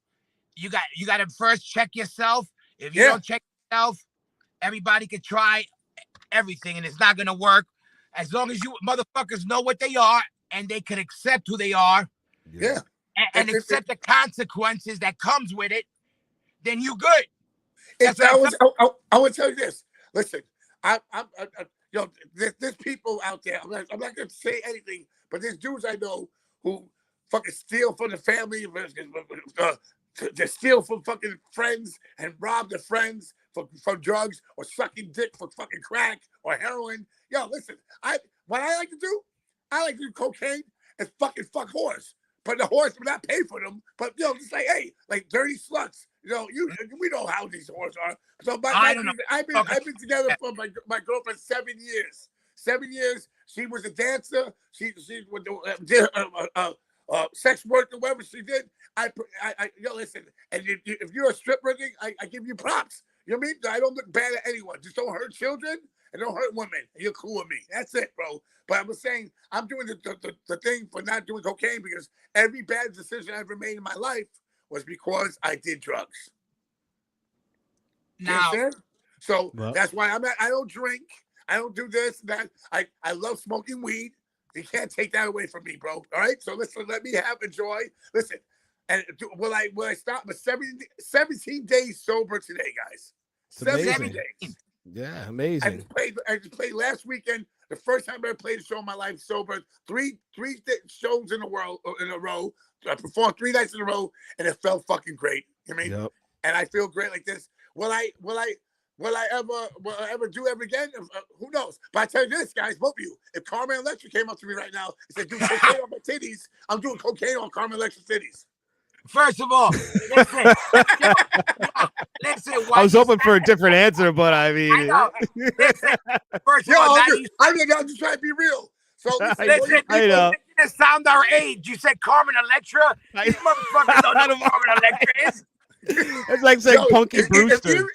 you got to first check yourself. If you don't check yourself, everybody can try everything and it's not going to work. As long as you motherfuckers know what they are and they can accept who they are. Yeah. And accept the consequences that comes with it, then you good. I would tell you this. Listen, there's people out there. I'm not going to say anything, but there's dudes I know who fucking steal from the family, they steal from fucking friends and rob their friends for drugs or sucking dick for fucking crack or heroin. Yo, listen, what I like to do cocaine and fucking fuck whores. But the whores will not pay for them. But just like, hey, like dirty sluts. We know how these whores are. So I've been together for my girlfriend 7 years. 7 years. She was a dancer. She did sex work or whatever she did. Listen. And if you're a stripper, I give you props. You know what I mean? I don't look bad at anyone. Just don't hurt children and don't hurt women. And you're cool with me. That's it, bro. But I was saying I'm doing the thing for not doing cocaine because every bad decision I ever made in my life was because I did drugs. Now, so that's why I don't drink. I don't do this, that. I love smoking weed. You can't take that away from me, bro. All right? So listen, let me enjoy. Listen, and will I stop? But 17 days sober today, guys. 17 days. Yeah, amazing. I just played last weekend. The first time I ever played a show in my life sober. Three shows in a row. I performed 3 nights in a row, and it felt fucking great. You know what I mean? Yep. And I feel great like this. Will I ever do it again? Who knows? But I tell you this, guys, both of you. If Carmen Electra came up to me right now and said, "Do cocaine on my titties," I'm doing cocaine on Carmen Electra's titties. First of all, listen. I was hoping for a different answer, but I mean, listen. First of all, I'm just trying to be real. So listen, I know. To sound our age, you said Carmen Electra. These motherfuckers don't know who Carmen Electra is. It's like saying Punky Brewster.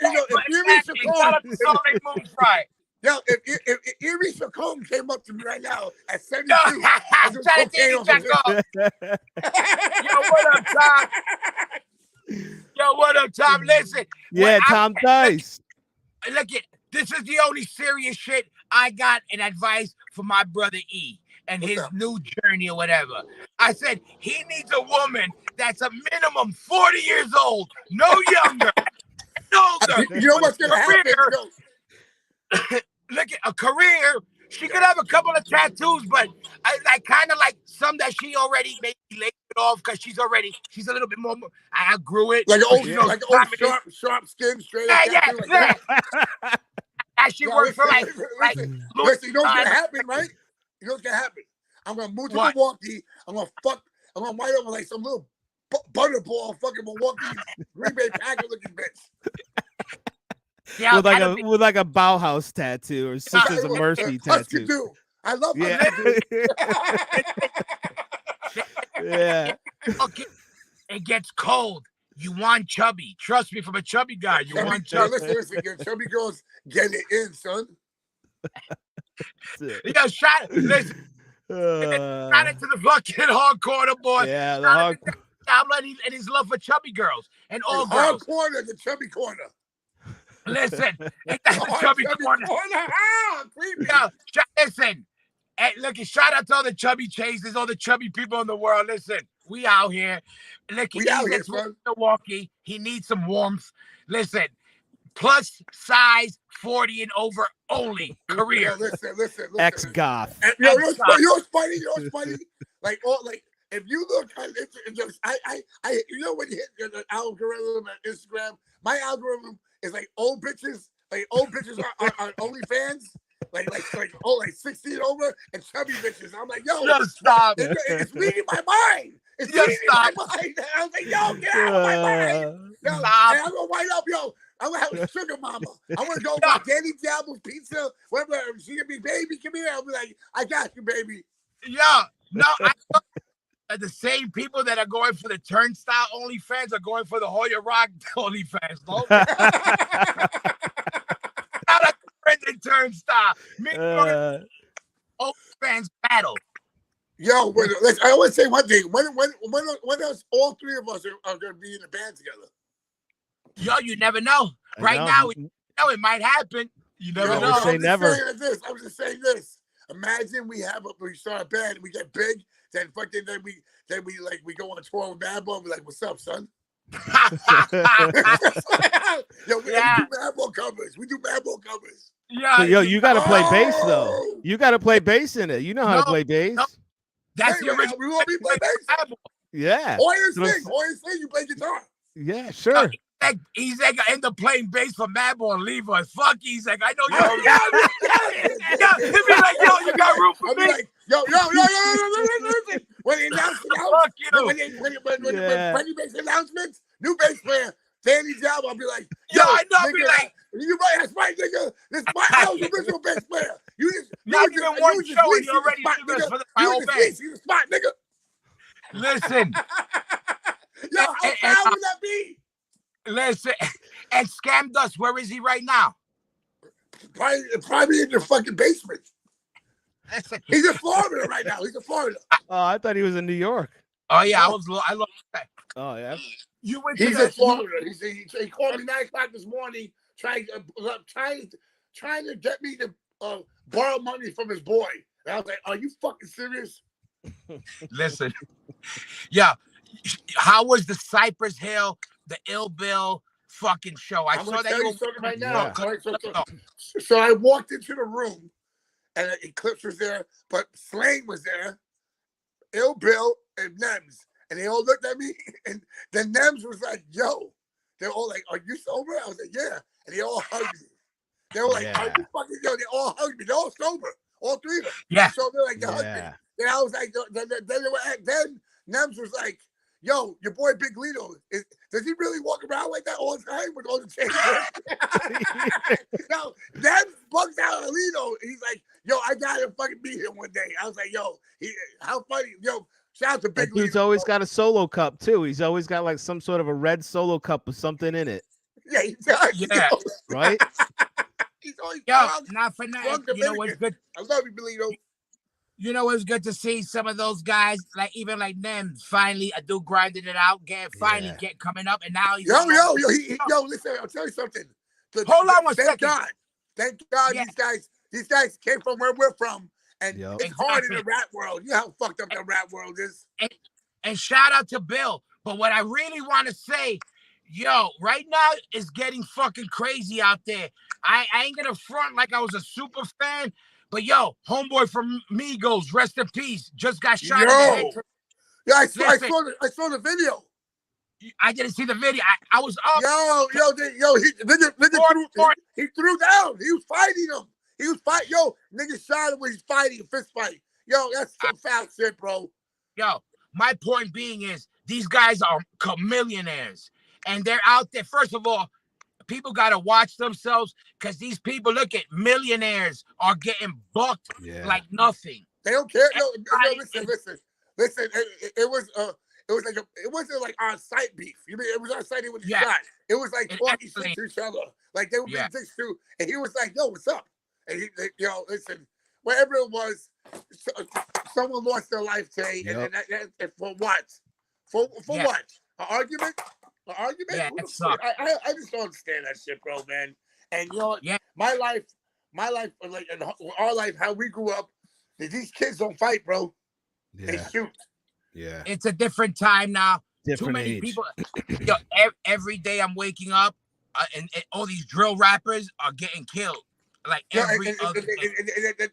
If Erie Chacon came up to me right now at 72, I was cocaine on Yo, what up, Tom? Listen. Yeah, Tom Dice. Look, this is the only serious shit I got in advice for my brother E and his new journey or whatever. I said he needs a woman that's a minimum 40 years old, no younger, no older. You know what's gonna happen? Look at a career. She could have a couple of tattoos, but I kind of like some that she already maybe laid it off because she's a little bit more. I grew it like old sharp skin, straight. Yeah. That she worked for like. Listen, you know what's gonna happen, right? You know what's gonna happen? I'm gonna move to Milwaukee. I'm gonna white over like some little butterball, fucking Milwaukee Green Bay Packer looking bitch. Yeah, with like a Bauhaus tattoo or Sisters of Mercy tattoo. I love yeah. Okay. It gets cold. You want chubby. Trust me, from a chubby guy. You want chubby. Listen, your chubby girls get it in, son. Shout it to the fucking hardcore boy. Yeah, the hardcore. And his love for chubby girls and all girls. Corner, the chubby corner. Listen, the chubby corner. Listen, hey, look, shout out to all the chubby chasers, all the chubby people in the world. Listen, we out here. Look, he's in Milwaukee. He needs some warmth. Listen, plus size 40 and over only career. Listen. Ex-goth. You know what's funny? Like if you look at it, you know when you hit the algorithm on Instagram, my algorithm is like old bitches on OnlyFans, like 60 and over, and chubby bitches. I'm like, yo, just stop. It's reading my mind. It's reading my mind. I was like, yo, get out of my mind. Yo, stop. I'm gonna white up, yo. I'm gonna have a sugar mama. I want to go buy Danny Diablo's pizza. Whatever. She gonna be, baby, come here. I'll be like, I got you, baby. Yeah, no, the same people that are going for the Turnstile OnlyFans are going for the Hoya Rock OnlyFans. No? Not a friend in Turnstile. fans battle. Yo, I always say one thing. When else all three of us are going to be in a band together? Yo, you never know. Right now, it might happen. You never know. Say never. I'm just saying this. Imagine we start a band and we get big, then we go on a tour with Bad Boy and be like, "What's up, son?" Yo, we do Bad Boy covers. We do Bad Boy covers. Yeah, yo, you got to play bass though. You got to play bass in it. You know how to play bass. No. That's the original. We want me to play bass. Yeah. Hoyer sing. You play guitar. Yeah, sure. He's like, I end up playing bass for Mad Boy and leave us. Fuck, he's like, I know you. He'd be like, yo, you got room for me? Like, yo, listen. When they announce when makes announcements, new bass player, Danny Job, I'll be like, yo, I know, I'll be like, you right, that's right, nigga. This is my original bass player. You just not even one show, and you already for my whole band. You the spot, nigga. Listen. Yo, how proud would that be? Listen, and Scammed Us, where is he right now? Probably in the fucking basement. Listen. He's in Florida right now. He's in Florida. Oh, I thought he was in New York. Oh yeah, I love that. Oh yeah. He's in Florida. He called me 9 o'clock this morning, trying to get me to borrow money from his boy. And I was like, "Are you fucking serious?" Listen, yeah. How was the Cypress Hill, the Ill Bill fucking show? I saw that. You something right now. Yeah. So I walked into the room, and Eclipse was there, but Slane was there, Ill Bill and Nems, and they all looked at me, and then Nems was like, "Yo," they're all like, "Are you sober?" I was like, "Yeah," and they all hugged me. They were like, "Are you fucking yo?" They all hugged me. They're all sober, all three of them. Yeah. So they're like, they hugged me. Then I was like, then Nems was like, "Yo, your boy Big Lito, does he really walk around like that all the time with all the chains?" No, that bugs out of Lito. He's like, "Yo, I gotta fucking meet him one day." I was like, "Yo, how funny, yo." Shout out to Big Lito. He's always got a solo cup too. He's always got like some sort of a red solo cup with something in it. Yeah, he does. Yeah, right. He's always not for nothing. You know what's good? I love you, Lito. You know, it's good to see some of those guys, like even like them, finally a dude grinding it out, get coming up, and now he's yo. Listen, I'll tell you something. Hold on one second. Thank God, these guys came from where we're from, and it's hard in the rap world. You know how fucked up the rap world is. And shout out to Bill. But what I really want to say, yo, right now is getting fucking crazy out there. I ain't gonna front like I was a super fan. But yo, homeboy from Migos, rest in peace, just got shot in the head. Yeah, I saw the video. I didn't see the video. I was up. He threw down. He was fighting him. Nigga shot him when he's fighting a fist fight. Yo, that's some foul shit, bro. Yo, my point being is these guys are millionaires, and they're out there. First of all, people got to watch themselves because these people, look at millionaires are getting bucked like nothing. They don't care. Yo, listen. It wasn't like on site beef. You mean it was on site when he shot? It was like talking shit to each other. Like they were being dicks too. And he was like, "Yo, what's up?" And listen, wherever it was, someone lost their life today. And for what? For what? An argument? Yeah, that sucks. I just don't understand that shit, bro, man. And my life, like in our life, how we grew up, these kids don't fight, bro. Yeah. They shoot. Yeah. It's a different time now. Different Too many age. people. Yo, every day I'm waking up, and all these drill rappers are getting killed. Like every other day.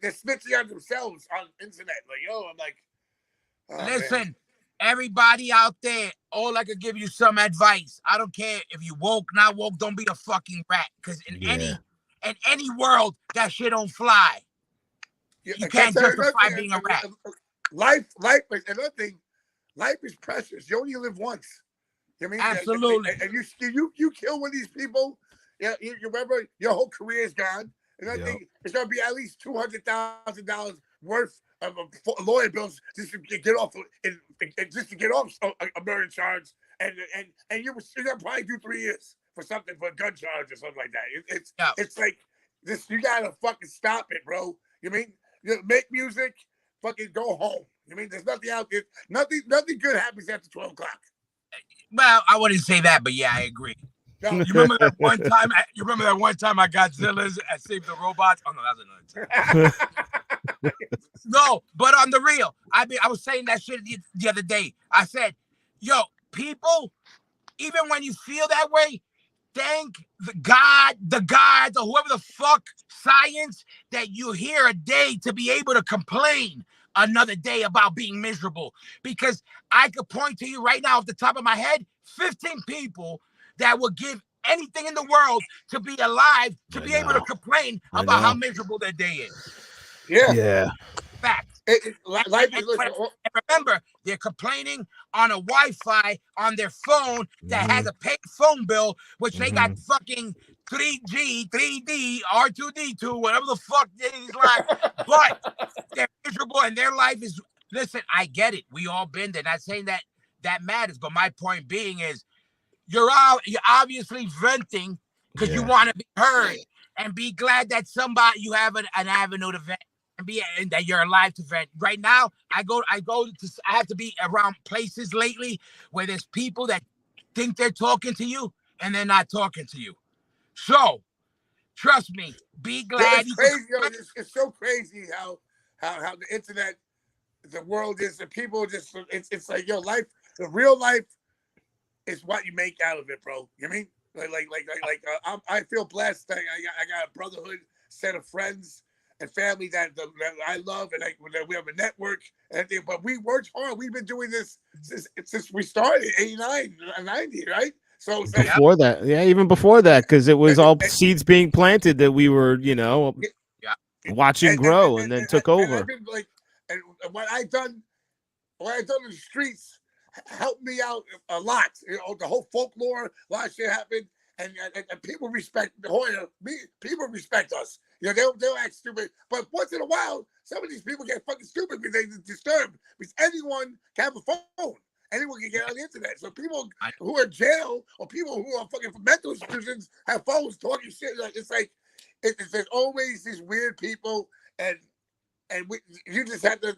They're snitching on themselves on the internet. Like, I'm like, listen. Man. Everybody out there, all I could give you some advice. I don't care if you woke, not woke, don't be a fucking rat. Because in any world, that shit don't fly. You can't justify being a rat. Life is another thing. Life is precious. You only live once. You know what I mean? Absolutely. And you kill one of these people, you remember your whole career is gone. And I think it's gonna be at least $200,000 worth of lawyer bills just to get off a murder charge, and you're gonna probably do 3 years for a gun charge or something like that. It's like this. You gotta fucking stop it, bro. You mean You make music, fucking go home. I mean, there's nothing out there. Nothing good happens after 12 o'clock. Well, I wouldn't say that, but yeah, I agree. No. You remember that one time? You remember that one time I got Godzilla's at Save the Robots? Oh no, that was another time. No, but on the real, I was saying that shit the other day. I said, "Yo, people, even when you feel that way, thank the gods, or whoever the fuck, science, that you're here a day to be able to complain another day about being miserable. Because I could point to you right now off the top of my head, 15 people that would give anything in the world to be alive, to be able to complain about how miserable their day is. Yeah. Fact. Life is and remember, they're complaining on a Wi-Fi on their phone that has a paid phone bill, which they got fucking 3G, 3D, R2D2, whatever the fuck is like. But they're miserable and their life is. Listen, I get it. We all been there. Not saying that matters, but my point being is, you're obviously venting because you want to be heard and be glad that you have an avenue to vent. And that you're alive to vent. Right now, I have to be around places lately where there's people that think they're talking to you and they're not talking to you. So, trust me, be glad. It's crazy. It's so crazy how the internet, the world is, and people just. It's like, yo, life. The real life is what you make out of it, bro. You know what I mean? I feel blessed. I got a brotherhood set of friends and family that I love, and we have a network and everything. But we worked hard. We've been doing this since we started, 89, 90, right? So before that, even before that, because it was all seeds being planted that we were, watching grow, and then took over. I've been and what I done in the streets helped me out a lot. The whole folklore, a lot of shit happened, and people respect Hoya. People respect us. They'll act stupid, but once in a while, some of these people get fucking stupid because they disturb. Because anyone can have a phone. Anyone can get on the internet. So people who are in jail or people who are fucking from mental institutions have phones talking shit. There's always these weird people, and you just have to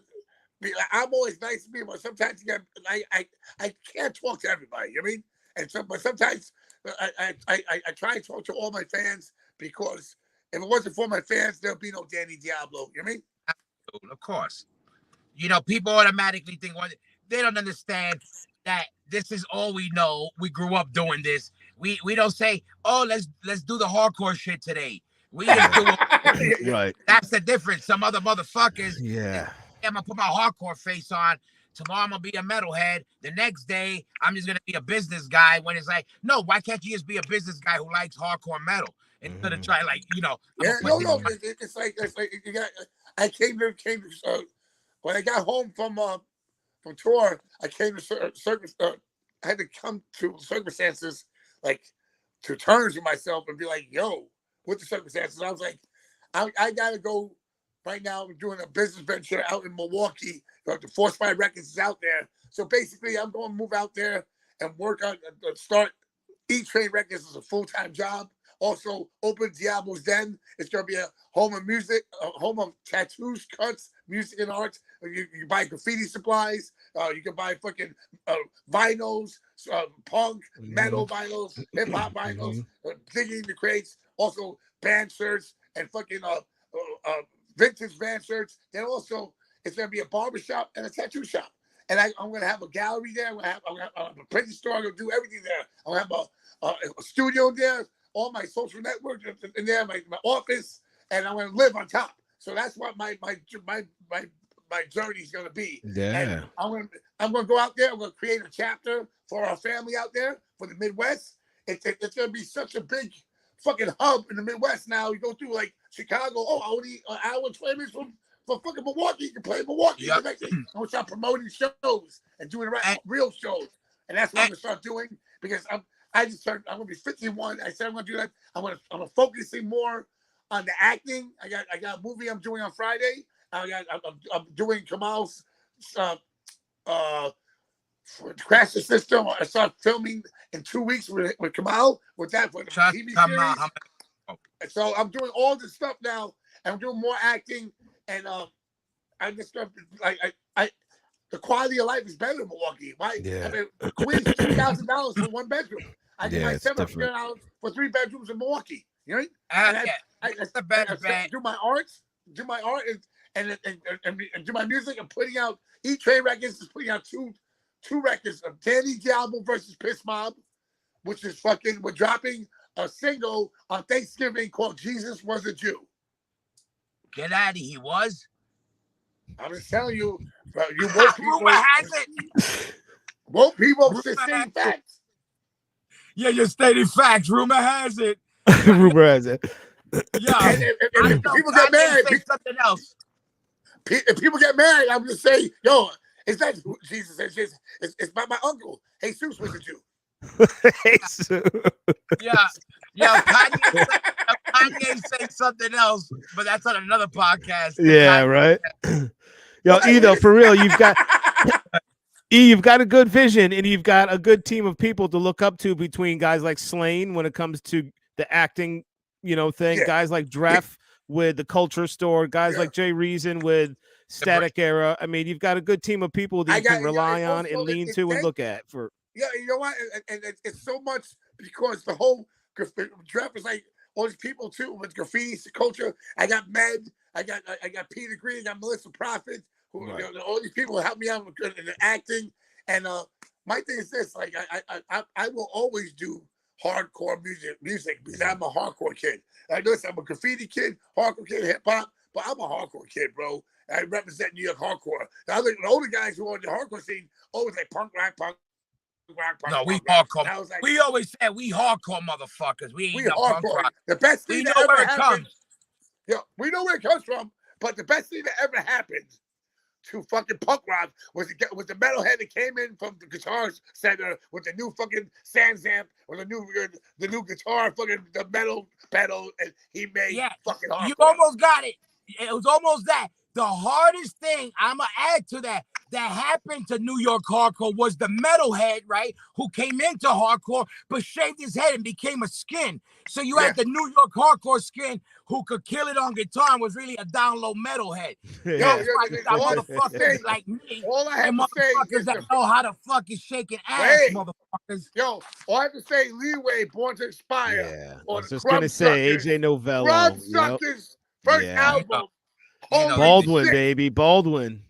be like, I'm always nice to people, but sometimes I can't talk to everybody. You know what I mean? But sometimes I try to talk to all my fans, because if it wasn't for my fans, there'll be no Danny Diablo. You know what I mean? Of course. People automatically think, they don't understand that this is all we know. We grew up doing this. We don't say, oh, let's do the hardcore shit today. We just do it. Right. That's the difference. Some other motherfuckers. Yeah. I'm gonna put my hardcore face on. Tomorrow I'm gonna be a metalhead. The next day I'm just gonna be a business guy. When it's like, no, why can't you just be a business guy who likes hardcore metal instead of try It's like you got. I came to when I got home from tour. I came to I had to come to circumstances, like, to terms with myself and be like, yo, with the circumstances. I was like, I gotta go. Right now, I'm doing a business venture out in Milwaukee. The Force Fire Records is out there. So basically, I'm going to move out there and work on, start E-Train Records as a full-time job. Also, open Diablo's Den. It's going to be a home of music, a home of tattoos, cuts, music and arts. You can buy graffiti supplies. You can buy fucking vinyls, punk, metal vinyls, hip-hop vinyls, digging the crates. Also, band shirts and fucking vintage band shirts. Then also, it's going to be a barbershop and a tattoo shop. And I'm going to have a gallery there. I'm going to have a printing store. I'm going to do everything there. I'm going to have a studio there, all my social networks in there, my office, and I'm going to live on top. So that's what my journey is going to be. Yeah. And I'm going to go out there. I'm going to create a chapter for our family out there for the Midwest. It's going to be such a big fucking hub in the Midwest now. You go through like Chicago. Oh, only an hour and 20 minutes from fucking Milwaukee. You can play Milwaukee. Yep. I'm gonna start promoting shows and doing real shows, and that's what I'm gonna start doing, because I'm gonna be 51. I said I'm gonna do that. I'm focusing more on the acting. I got a movie I'm doing on Friday. I'm doing Kamal's Crash the System. I start filming in 2 weeks with Kamal with that for the TV series. So I'm doing all this stuff now, and I'm doing more acting, and I just I the quality of life is better in Milwaukee. Why? Yeah. I mean, Queens $2,000 for one bedroom. I get my it's $700 for 3 bedrooms in Milwaukee. You know? That's the best bet. Do my art, and do my music. I'm putting out E-Train Records is putting out two records of Danny Diablo versus Piss Mob, which is fucking. We're dropping a single on Thanksgiving called "Jesus Was a Jew." Get out of here, he was. I'm just telling you, you woke people. Rumor has it. Woke people stating facts. Yeah, you're stating facts. Rumor has it. Rumor has it. Yeah. If people get married, something else. If people get married, I'm just saying, yo, is that Jesus? It's my uncle. Jesus was a Jew. Yeah. Kanye say something else, but that's on another podcast. Yeah, right. Yo, Either for real, you've got a good vision and you've got a good team of people to look up to between guys like Slane when it comes to the acting, thing. Yeah. Guys like Dreff with the Culture Store. Guys like Jay Reason with Static Era. I mean, you've got a good team of people that you can rely on and lean to and look at for. Yeah, you know what? And it's so much because the whole Dreff is like all these people too with graffiti culture. I got Med. I got Peter Green. I got Melissa Prophet. Who all these people help me out in the acting. And my thing is this: like I will always do hardcore music because I'm a hardcore kid. I'm a graffiti kid, hardcore kid, hip hop, but I'm a hardcore kid, bro. I represent New York hardcore. The older guys who are on the hardcore scene always like punk rock. No, we hardcore. Like, we always said we hardcore motherfuckers. We ain't no punk rock. The best thing that ever happened. Yeah, we know where it comes from, but the best thing that ever happened to fucking punk rock was the metalhead that came in from the Guitar Center with the new fucking Sans amp or the new guitar, fucking the metal pedal, and he made fucking hardcore. You almost got it. It was almost that. The hardest thing I'ma add to that happened to New York hardcore was the metalhead, right? Who came into hardcore but shaved his head and became a skin. So you had the New York hardcore skin who could kill it on guitar and was really a down low metalhead. Motherfuckers like me and motherfuckers that know how to fucking shake an ass, motherfuckers. Yo, all I have to say, Leeway, Born to Inspire. Yeah, I was just gonna say AJ Novello. Grub Suckers, first album. Baldwin, baby, Baldwin.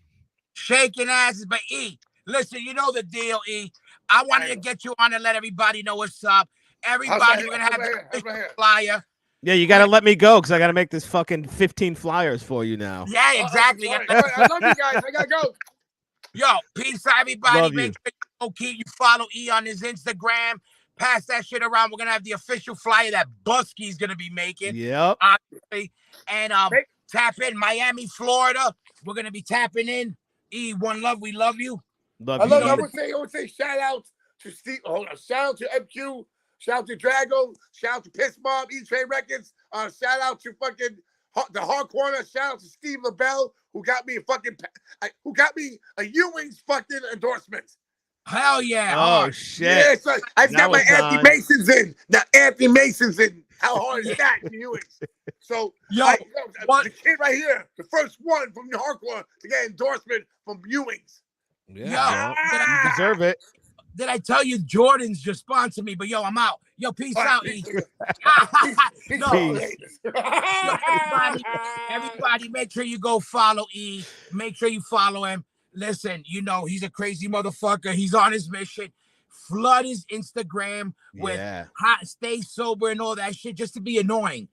Shaking asses, but E, listen, you know the deal, E. I wanted to get you on and let everybody know what's up. Everybody, we're gonna have the flyer. Yeah, you gotta let me go because I gotta make this fucking 15 flyers for you now. Yeah, exactly. I love you guys. I gotta go. Yo, peace out, everybody. Love Make sure you follow E on his Instagram. Pass that shit around. We're gonna have the official flyer that Busky's gonna be making. Yep. Obviously. And tap in Miami, Florida. We're gonna be tapping in. E, one love. We love you. I would say shout out to Steve. Hold on. Shout out to MQ. Shout out to Drago. Shout out to Piss Mob, E-Train Records. Shout out to fucking the Hard Corner. Shout out to Steve LaBelle, who got me a Ewing's fucking endorsement. Hell yeah. Oh shit. Yeah, so I got my Anthony Masons in. Now Anthony Masons in. How hard is that, Ewing's? So the kid right here, the first one from the hardcore to get endorsement from Ewing's. Yeah, you deserve it. Did I tell you Jordans just sponsored me? But yo, I'm out. Yo, peace out, E. Everybody, make sure you go follow E. Make sure you follow him. Listen, he's a crazy motherfucker. He's on his mission. Flood his Instagram with stay sober and all that shit just to be annoying.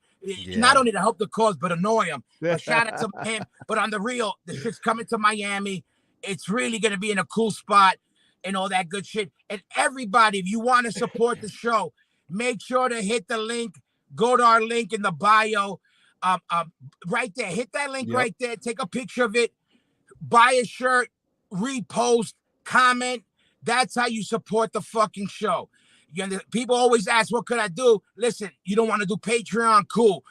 Not only to help the cause, but annoy him. Shout out to him. But on the real, the shit's coming to Miami. It's really going to be in a cool spot and all that good shit. And everybody, if you want to support the show, make sure to hit the link. Go to our link in the bio. Right there. Hit that link right there. Take a picture of it. Buy a shirt. Repost. Comment. That's how you support the fucking show. People always ask, what could I do? Listen, you don't want to do Patreon? Cool.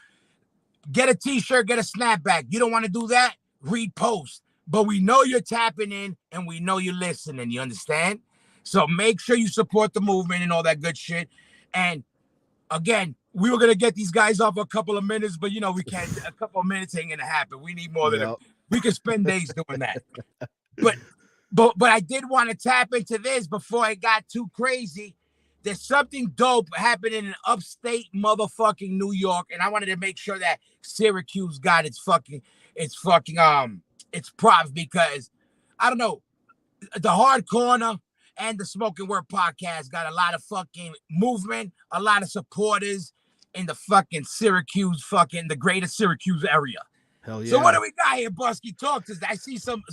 Get a t-shirt, get a snapback. You don't want to do that? Repost. But we know you're tapping in and we know you're listening. You understand? So make sure you support the movement and all that good shit. And again, we were going to get these guys off a couple of minutes, but we can't. A couple of minutes ain't going to happen. We need more than We could spend days doing that. But I did want to tap into this before it got too crazy. There's something dope happening in upstate motherfucking New York, and I wanted to make sure that Syracuse got its props, because I don't know, the Hard Corner and the Smoking Word podcast got a lot of fucking movement, a lot of supporters in the fucking Syracuse, the greater Syracuse area. Hell yeah. So what do we got here, Busky? Talk to us. I see some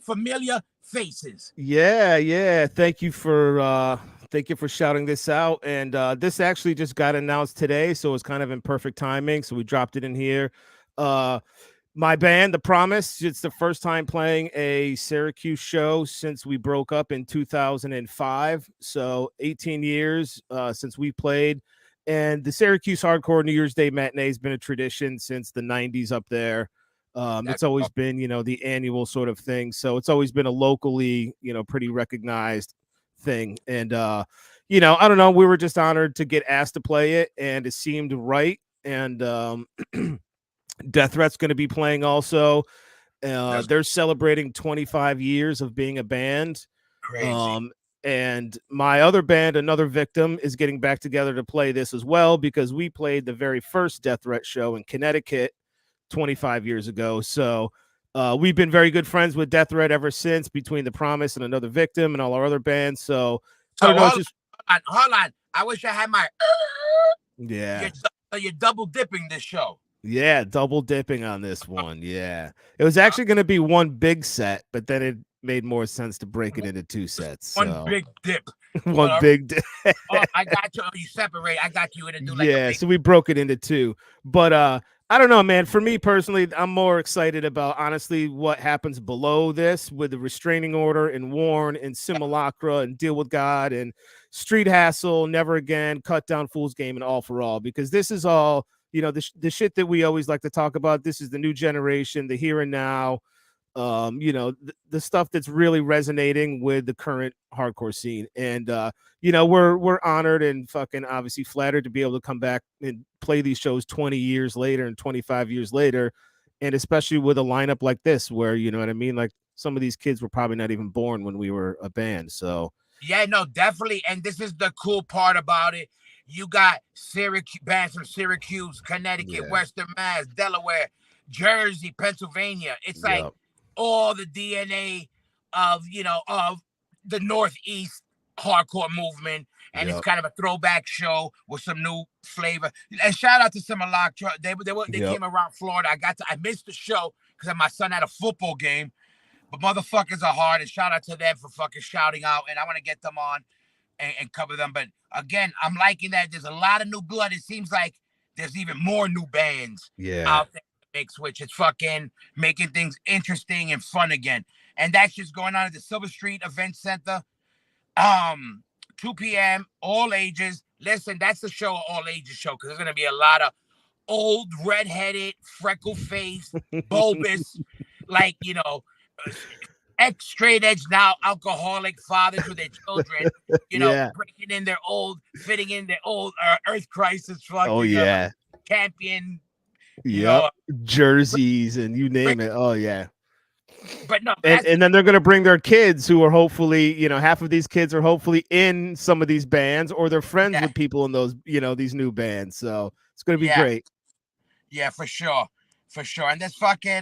familiar faces. Yeah. Thank you for shouting this out. And this actually just got announced today, so it's kind of in perfect timing. So we dropped it in here. My band, The Promise, it's the first time playing a Syracuse show since we broke up in 2005. So 18 years since we played. And the Syracuse Hardcore New Year's Day matinee has been a tradition since the 90s up there. It's always been, the annual sort of thing. So it's always been a locally, pretty recognized thing. And, I don't know, we were just honored to get asked to play it, and it seemed right. And Death Threat's going to be playing also. They're celebrating 25 years of being a band. Crazy. And my other band, Another Victim, is getting back together to play this as well, because we played the very first Death Threat show in Connecticut 25 years ago. So we've been very good friends with Death Threat ever since, between The Promise and Another Victim and all our other bands. So I don't know. Hold on. I wish I had my. Yeah. You're double dipping this show. Yeah, double dipping on this one. Yeah. It was actually going to be one big set, but then it made more sense to break it into two sets. One big dip. One big dip. Oh, I got you. You separate. I got you to do like yeah, so we broke it into two. But I don't know, man. For me personally, I'm more excited about, honestly, what happens below this with the Restraining Order and Warn and Simulacra and Deal with God and Street Hassle, Never Again, Cut Down Fool's Game, and All for All, because this is all, the shit that we always like to talk about. This is the new generation, the here and now, the stuff that's really resonating with the current hardcore scene. And we're honored and fucking obviously flattered to be able to come back and play these shows 20 years later and 25 years later, and especially with a lineup like this, where, you know what I mean, like some of these kids were probably not even born when we were a band. So yeah, no, definitely. And this is the cool part about it. You got bands from Syracuse, Connecticut, Western Mass, Delaware, Jersey, Pennsylvania. It's like all the DNA of the Northeast hardcore movement, and it's kind of a throwback show with some new flavor. And shout out to Simulacra. They came around Florida. I missed the show because my son had a football game, but motherfuckers are hard. And shout out to them for fucking shouting out. And I want to get them on and cover them. But again, I'm liking that there's a lot of new blood. It seems like there's even more new bands out there. Which is fucking making things interesting and fun again. And that's just going on at the Silver Street Event Center. 2 p.m., all ages. Listen, that's the show, all ages show, because there's going to be a lot of old, redheaded, freckle-faced, bulbous, like, ex-straight edge, now alcoholic fathers with their children, breaking in fitting in their old Earth Crisis fucking champion. Jerseys and you name it. Oh yeah. But no, and then they're going to bring their kids, who are hopefully, half of these kids are hopefully in some of these bands, or they're friends with people in those, these new bands. So it's going to be great. Yeah, for sure. And this fucking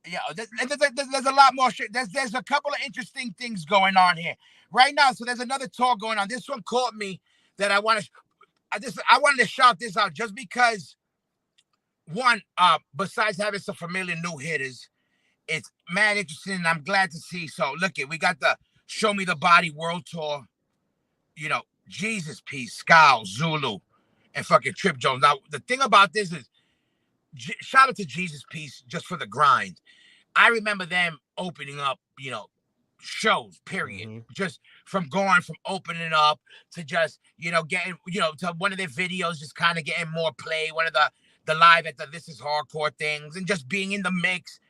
there's a lot more shit. There's a couple of interesting things going on here right now. So there's another tour going on. This one caught me that I wanted to shout this out, just because one, besides having some familiar new hitters, it's mad interesting, and I'm glad to see. So look, we got the Show Me the Body World Tour, Jesus Piece, Scowl, Zulu, and fucking Trip Jones. Now, the thing about this is, shout out to Jesus Piece just for the grind. I remember them opening up, shows, period. Just from opening up to just, getting, to one of their videos, just kind of getting more play, one of the live at the This Is Hardcore things, and just being in the mix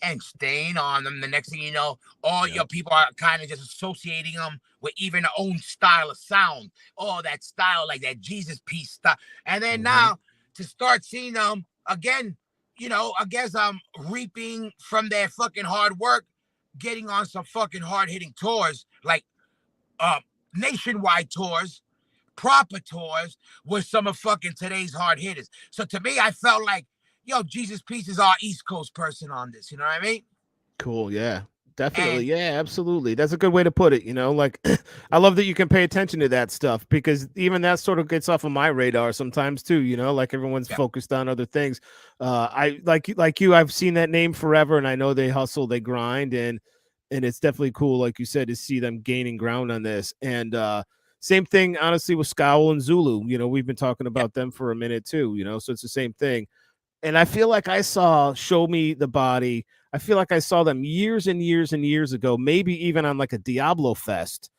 and staying on them. The next thing you know, all your people are kind of just associating them with even their own style of sound. Oh, that style, like that Jesus Piece stuff. And then now to start seeing them again, I guess I'm reaping from their fucking hard work, getting on some fucking hard hitting tours, like nationwide tours, proper tours with some of fucking today's hard hitters. So to me, I felt like, Jesus Peace is our East Coast person on this. You know what I mean? Cool. Yeah. Definitely. And Yeah, absolutely. That's a good way to put it. Like I love that you can pay attention to that stuff because even that sort of gets off of my radar sometimes too, like everyone's yeah, focused on other things. I like you, I've seen that name forever and I know they hustle, they grind, and it's definitely cool, like you said, to see them gaining ground on this. And same thing, honestly, with Scowl and Zulu. We've been talking about them for a minute too, so it's the same thing. And I feel like I saw Show Me the Body. I feel like I saw them years and years and years ago, maybe even on like a Diablo Fest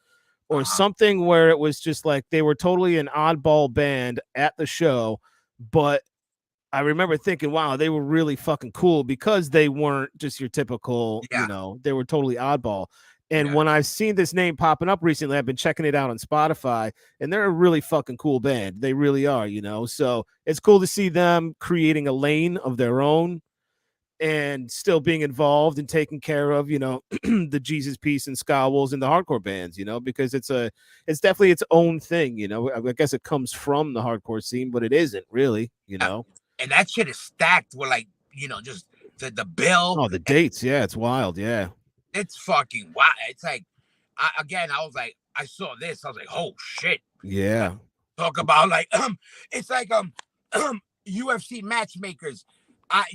or something where it was just like they were totally an oddball band at the show. But I remember thinking, wow, they were really fucking cool because they weren't just your typical, they were totally oddball. And when I've seen this name popping up recently, I've been checking it out on Spotify, and they're a really fucking cool band. They really are, So it's cool to see them creating a lane of their own and still being involved and taking care of, the Jesus Peace and Scowls and the hardcore bands, because it's definitely its own thing, I guess it comes from the hardcore scene, but it isn't really, And that shit is stacked with like, just the bill. Oh, the dates. Yeah, it's wild. Yeah. It's fucking wild. It's like, I was like, I saw this. I was like, oh shit. Yeah. Talk about like, it's like UFC matchmakers.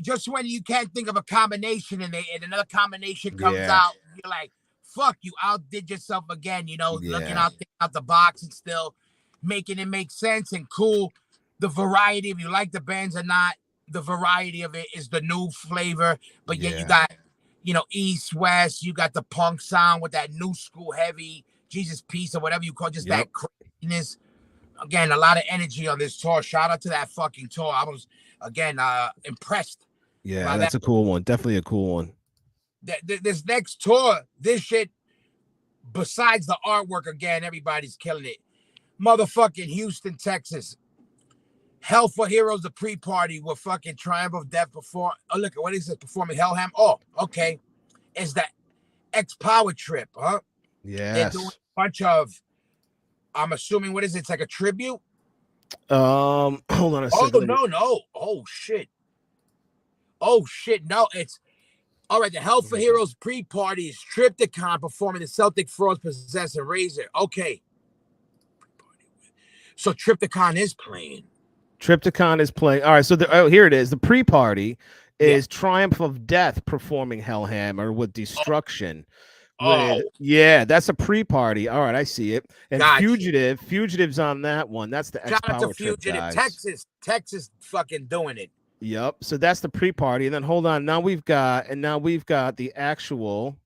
Just when you can't think of a combination and another combination comes out, you're like, fuck, you outdid yourself again. Looking out the box and still making it make sense and cool. The variety, if you like the bands or not, the variety of it is the new flavor. But yet you got, East, West, you got the punk sound with that new school heavy, Jesus Peace or whatever you call, just that craziness. Again, a lot of energy on this tour. Shout out to that fucking tour. I was, again, impressed. Yeah, that's a cool one. Definitely a cool one. This next tour, this shit, besides the artwork, again, everybody's killing it. Motherfucking Houston, Texas. Hell for Heroes, the pre-party with fucking Triumph of Death perform. Oh, look, what is it? Performing Hellham. Oh, okay. It's that X-Power Trip, huh? Yes. They're doing a bunch of, I'm assuming, what is it? It's like a tribute? Hold on a second. No. Oh, shit. No, it's, all right, the Hell for Heroes pre-party is Triptychon performing the Celtic Frauds Possessor Razor. Okay. So Triptychon is playing. Triptychon is playing. All right, so here it is. The pre-party is Triumph of Death performing Hellhammer with Destruction. That's a pre-party. All right, I see it. And Fugitive's on that one. That's the X-Power Trip, guys. Texas fucking doing it. Yep. So that's the pre-party. And then hold on. Now we've got the actual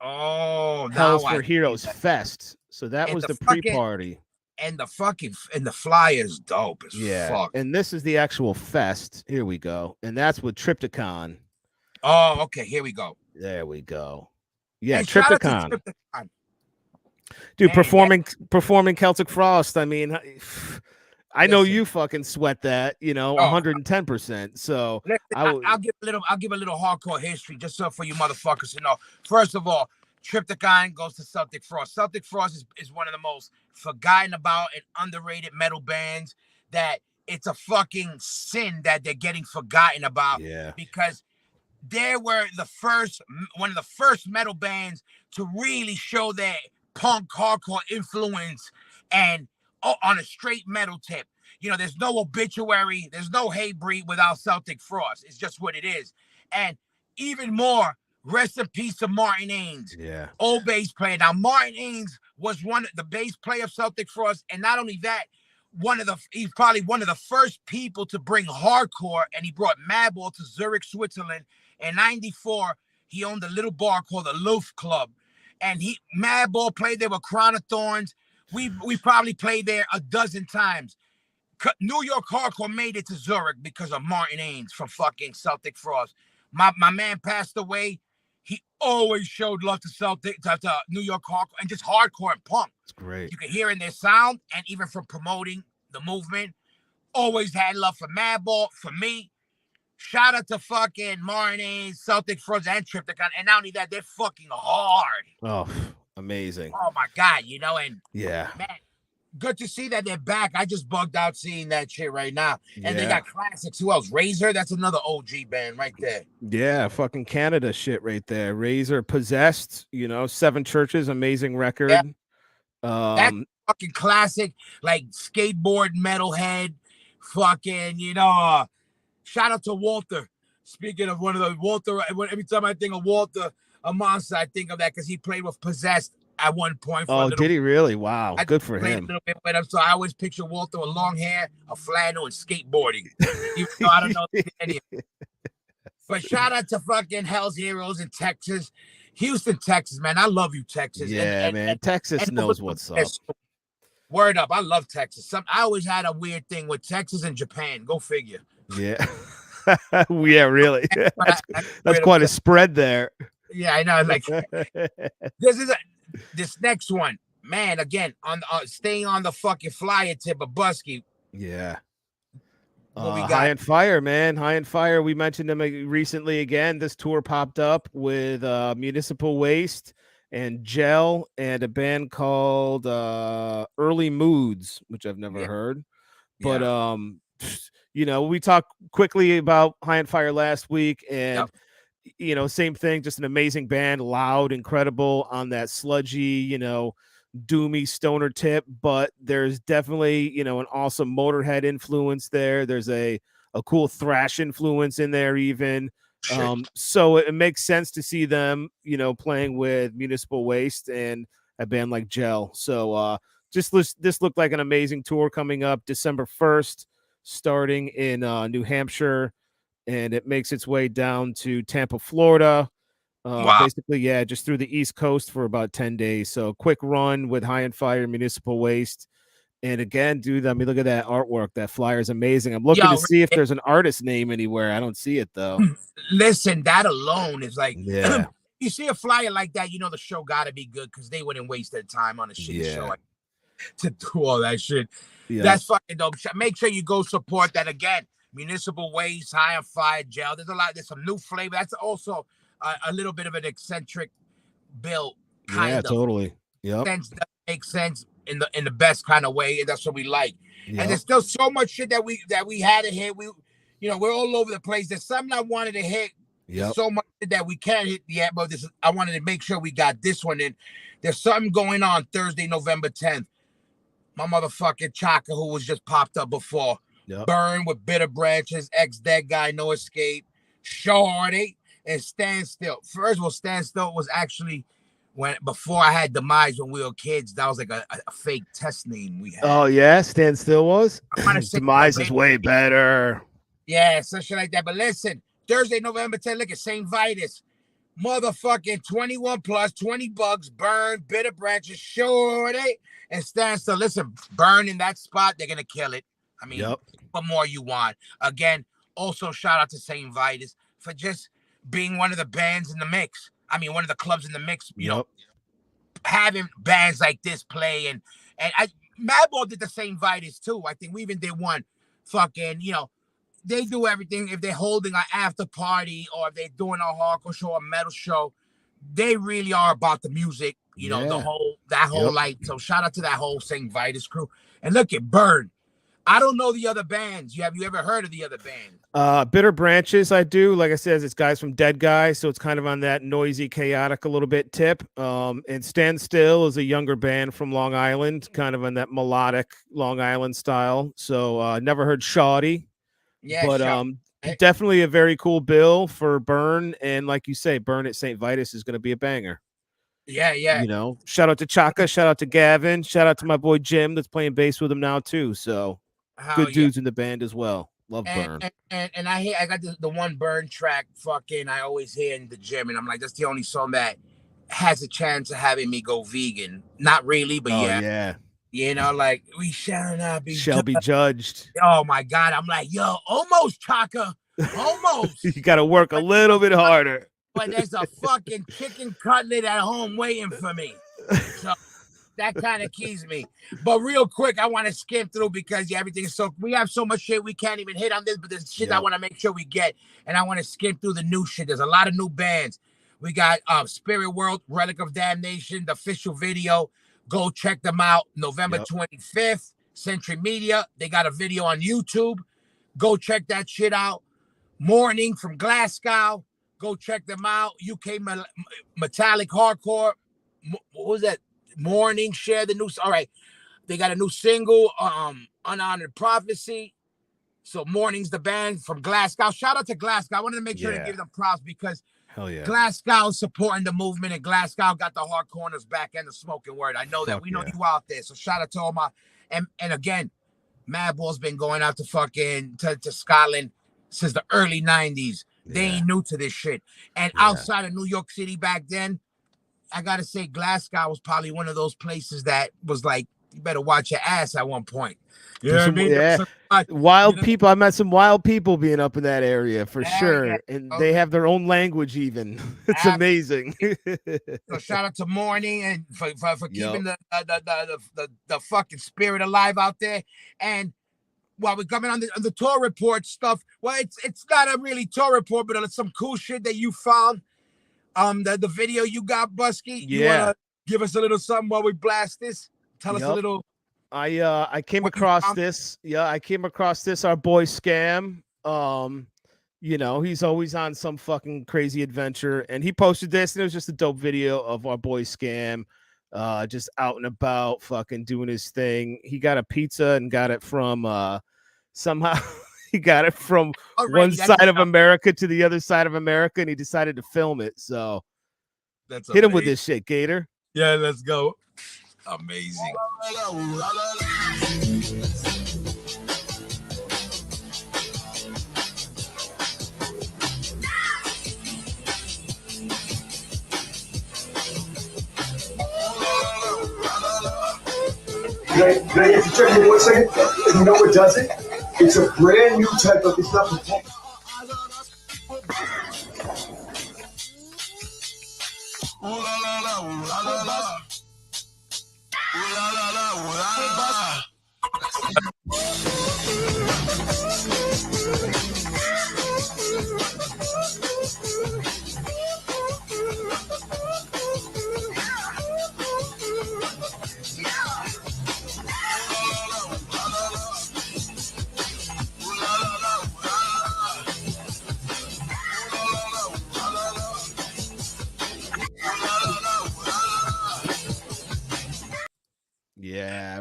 Hells for Heroes Fest. So that was the pre-party. And the flyer's dope as fuck. And this is the actual fest. Here we go. And that's with Triptychon. Oh, okay. Here we go. There we go. Yeah, hey, Triptychon. Dude, performing Celtic Frost. I mean, I know you fucking sweat that, 110%. So listen, I'll give a little hardcore history just so for you motherfuckers to know. First of all, Triptychon goes to Celtic Frost. Celtic Frost is one of the most forgotten about and underrated metal bands that it's a fucking sin that they're getting forgotten about. Yeah. Because they were one of the first metal bands to really show their punk hardcore influence and on a straight metal tip. There's no Obituary, there's no Hatebreed without Celtic Frost. It's just what it is. And even more, rest in peace to Martin Ains. Yeah. Old bass player. Now, Martin Ains was the bass player of Celtic Frost. And not only that, he's probably one of the first people to bring hardcore, and he brought Madball to Zurich, Switzerland. In 94, he owned a little bar called the Luft Club. And Madball played there with Crown of Thorns. We probably played there a dozen times. New York hardcore made it to Zurich because of Martin Ains from fucking Celtic Frost. My man passed away. He always showed love to New York hardcore and just hardcore and punk. It's great. You can hear in their sound, and even from promoting the movement, always had love for Madball, for me. Shout out to fucking Marnie, Celtic Front, and Triptychon. And not only that, they're fucking hard. Oh, amazing. Oh my God, and Yeah. man, good to see that they're back. I just bugged out seeing that shit right now. And they got classics. Who else? Razor, that's another OG band right there. Yeah, fucking Canada shit right there. Razor, Possessed, Seven Churches, amazing record. Yeah. That's fucking classic, like skateboard metalhead, fucking, shout out to Walter. Speaking of one of the Walter, every time I think of Walter, a monster, I think of that because he played with Possessed at one point. Oh, did he really? Wow, good for him. A little bit with him, so I always picture Walter with long hair, a flannel, and skateboarding. Even though I don't know any of it. But shout out to fucking Hell's Heroes in Texas, Houston, Texas, man. I love you, Texas. Yeah, man. Texas knows what's up. Word up, I love Texas. I always had a weird thing with Texas and Japan. Go figure. Yeah. Yeah, really. That's quite a spread there. Yeah, I know. Like this next one, man. Again, on staying on the fucking flyer tip of Busky. Yeah. What we got? High and Fire, man. High and Fire. We mentioned them recently again. This tour popped up with Municipal Waste and Gel and a band called Early Moods, which I've never heard. But we talked quickly about High and Fire last week, and same thing, just an amazing band, loud, incredible on that sludgy, doomy stoner tip, but there's definitely, an awesome Motorhead influence there. There's a cool thrash influence in there even. So it makes sense to see them, playing with Municipal Waste and a band like Gel. So this looked like an amazing tour coming up December 1st, starting in New Hampshire, and it makes its way down to Tampa, Florida. Basically, just through the East Coast for about 10 days. So quick run with High and Fire, Municipal Waste. And again, dude, I mean, look at that artwork. That flyer is amazing. I'm looking to see if there's an artist name anywhere. I don't see it, though. Listen, that alone is like, you see a flyer like that, the show got to be good because they wouldn't waste their time on a shitty show to do all that shit. Yeah. That's fucking dope. Make sure you go support that again. Municipal Waste, High and Fire, Gel. There's some new flavor. That's also a little bit of an eccentric build. Yeah, totally. Yeah, that makes sense in the best kind of way, and that's what we like. Yep. And there's still so much shit that we had to hit. We're all over the place. There's something I wanted to hit. Yep. So much that we can't hit yet, but I wanted to make sure we got this one in. There's something going on Thursday, November 10th. My motherfucking Chaka, who was just popped up before. Yep. Burn with Bitter Branches, Ex-Dead Guy, No Escape, Shorty, and Standstill. First of all, Standstill was actually before I had Demise when we were kids. That was like a fake test name we had. Oh yeah, Standstill was. Demise is way better. Yeah, some shit like that. But listen, Thursday, November 10th, look at St. Vitus. Motherfucking 21 plus, $20. Burn, Bitter Branches, Shorty, and Standstill. Listen, Burn in that spot, they're gonna kill it. I mean, what more you want? Again, also shout out to St. Vitus for just being one of the bands in the mix. I mean, one of the clubs in the mix, having bands like this play. And Madball did the St. Vitus too. I think we even did one fucking, they do everything. If they're holding an after party or if they're doing a hardcore show, a metal show, they really are about the music, that whole light. So shout out to that whole St. Vitus crew. And look at Burn. I don't know the other bands. Have you ever heard of the other band? Bitter Branches, I do. Like I said, it's guys from Dead Guy, so it's kind of on that noisy, chaotic, a little bit tip. And Stand Still is a younger band from Long Island, kind of on that melodic Long Island style. So never heard Shoddy. Yeah, but definitely a very cool bill for Burn. And like you say, Burn at St. Vitus is going to be a banger. Yeah. Shout out to Chaka, shout out to Gavin, shout out to my boy Jim that's playing bass with him now too. So good dudes in the band as well. Love Burn. And I got the one Burn track fucking I always hear in the gym, and I'm like, that's the only song that has a chance of having me go vegan. Not really, but yeah. Like we shall be judged. Oh my God. I'm like, yo, almost Chaka. Almost. You gotta work a little bit harder. But there's a fucking chicken cutlet at home waiting for me. So that kind of keys me. But real quick, I want to skim through because everything is so. We have so much shit we can't even hit on this, but there's shit I want to make sure we get, and I want to skim through the new shit. There's a lot of new bands. We got Spirit World, Relic of Damnation, the official video. Go check them out. November 25th, Century Media. They got a video on YouTube. Go check that shit out. Morning from Glasgow. Go check them out. UK Metallic Hardcore. What was that? Morning. Share the news. All right. They got a new single, Unhonored Prophecy. So Morning's the band from Glasgow. Shout out to Glasgow. I wanted to make sure to give them props because Glasgow supporting the movement, and Glasgow got the hard corners back and the smoking word. I know that. We know you out there. So shout out to all my and again, Madball's been going out to fucking to Scotland since the early 90s. They ain't new to this shit. And outside of New York City back then, I gotta say Glasgow was probably one of those places that was like, you better watch your ass at one point. You know what I mean? Yeah. Wild people. I met some wild people being up in that area for sure. And they have their own language even. It's amazing. So shout out to Morning and for keeping the fucking spirit alive out there. And while we're coming on the tour report stuff, well, it's not a really tour report, but it's some cool shit that you found. The video you got, Busky. You wanna give us a little something while we blast this? Tell us a little. I came across this. I came across this. Our boy Scam. You know, he's always on some fucking crazy adventure, and he posted this, and it was just a dope video of our boy Scam, just out and about, fucking doing his thing. He got a pizza and got it from somehow he got it from one side of America to the other side of America, and he decided to film it. So that's hit him with this shit, Gator. Yeah, let's go. Amazing. Can I get you check for 1 second? You know what does it? It's a brand new type of, it's not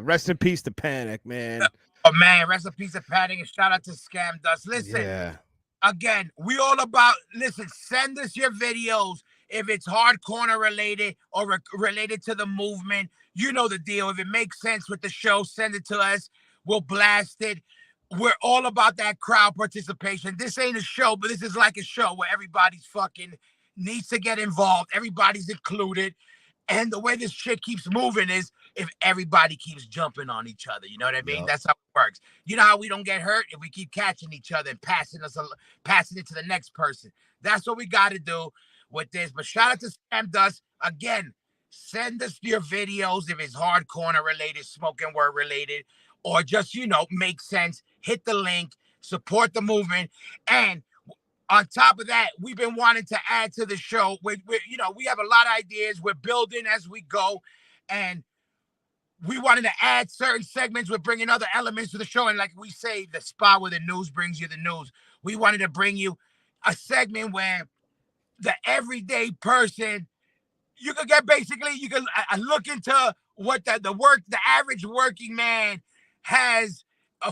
Rest in peace to Panic, man. Oh man, rest in peace to Panic, and shout out to Scam Dust. Listen, again, we all about. Listen, send us your videos if it's hard corner related or related to the movement. You know the deal. If it makes sense with the show, send it to us. We'll blast it. We're all about that crowd participation. This ain't a show, but this is like a show where everybody's fucking needs to get involved. Everybody's included. And the way this shit keeps moving is if everybody keeps jumping on each other. You know what I mean? That's how it works. You know how we don't get hurt? If we keep catching each other and passing it to the next person. That's what we got to do with this. But shout out to Scam Dust. Again, send us your videos if it's hard corner related, spoken word related, or just, you know, make sense. Hit the link, support the movement. And on top of that, we've been wanting to add to the show. We have a lot of ideas. We're building as we go. And we wanted to add certain segments. We're bringing other elements to the show. And like we say, the spot where the news brings you the news. We wanted to bring you a segment where the everyday person, you can look into what the average working man has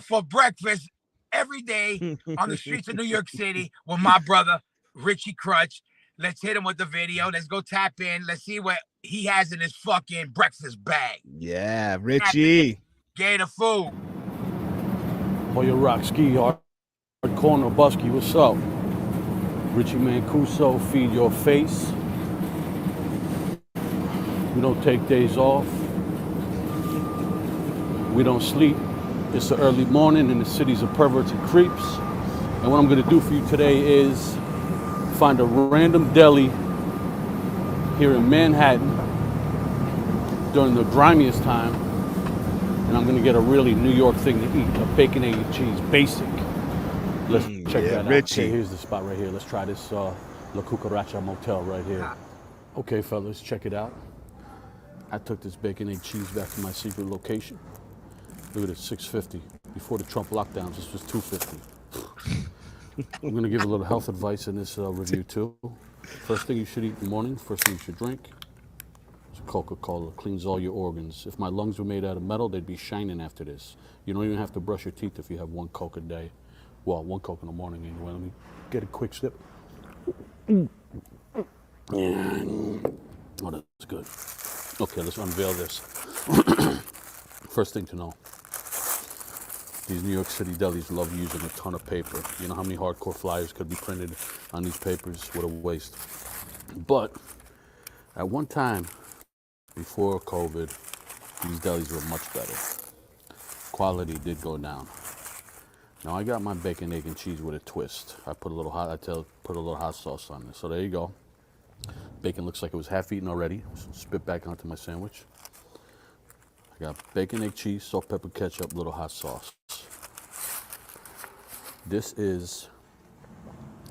for breakfast every day on the streets of New York City with my brother, Richie Crutch. Let's hit him with the video. Let's go tap in. Let's see what he has in his fucking breakfast bag. Yeah, Richie. Gator food. Oh, your rock ski hard corner Busky, what's up? Richie Mancuso, feed your face. We don't take days off. We don't sleep. It's the early morning in the cities of perverts and creeps. And what I'm gonna do for you today is find a random deli here in Manhattan during the grimiest time, and I'm gonna get a really New York thing to eat, a bacon, egg, and cheese basic. Let's check that out. Richie. Okay, here's the spot right here. Let's try this La Cucaracha Motel right here. Okay, fellas, check it out. I took this bacon, egg, cheese back to my secret location. Look at it, $6.50. Before the Trump lockdowns, this was $2.50. I'm gonna give a little health advice in this review too. First thing you should eat in the morning, first thing you should drink is Coca-Cola. Cleans all your organs. If my lungs were made out of metal, they'd be shining after this. You don't even have to brush your teeth if you have one Coke a day. Well, one Coke in the morning anyway. Let me get a quick sip. Oh, that's good. Okay, let's unveil this. First thing to know. These New York City delis love using a ton of paper. You know how many hardcore flyers could be printed on these papers? What a waste. But at one time, before COVID, these delis were much better. Quality did go down. Now I got my bacon, egg, and cheese with a twist. I put a little hot sauce on this. So there you go. Bacon looks like it was half eaten already. So spit back onto my sandwich. I got bacon, egg, cheese, salt, pepper, ketchup, little hot sauce. This is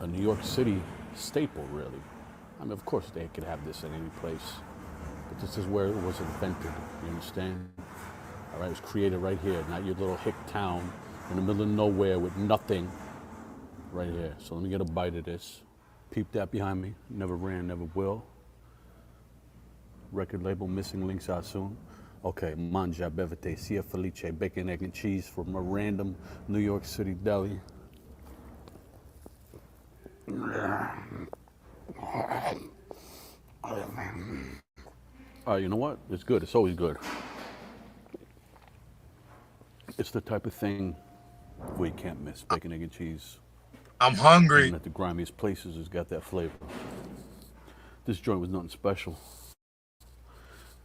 a New York City staple, really. I mean, of course they could have this in any place, but this is where it was invented, you understand? All right, it was created right here, not your little hick town in the middle of nowhere with nothing, right here. So let me get a bite of this. Peep that behind me, never ran, never will. Record label, missing links out soon. Okay, mangia bevete, sia felice, bacon, egg, and cheese from a random New York City deli. You know what? It's good. It's always good. It's the type of thing where you can't miss. Bacon, egg, and cheese. I'm hungry. Even at the grimiest places, it's got that flavor. This joint was nothing special,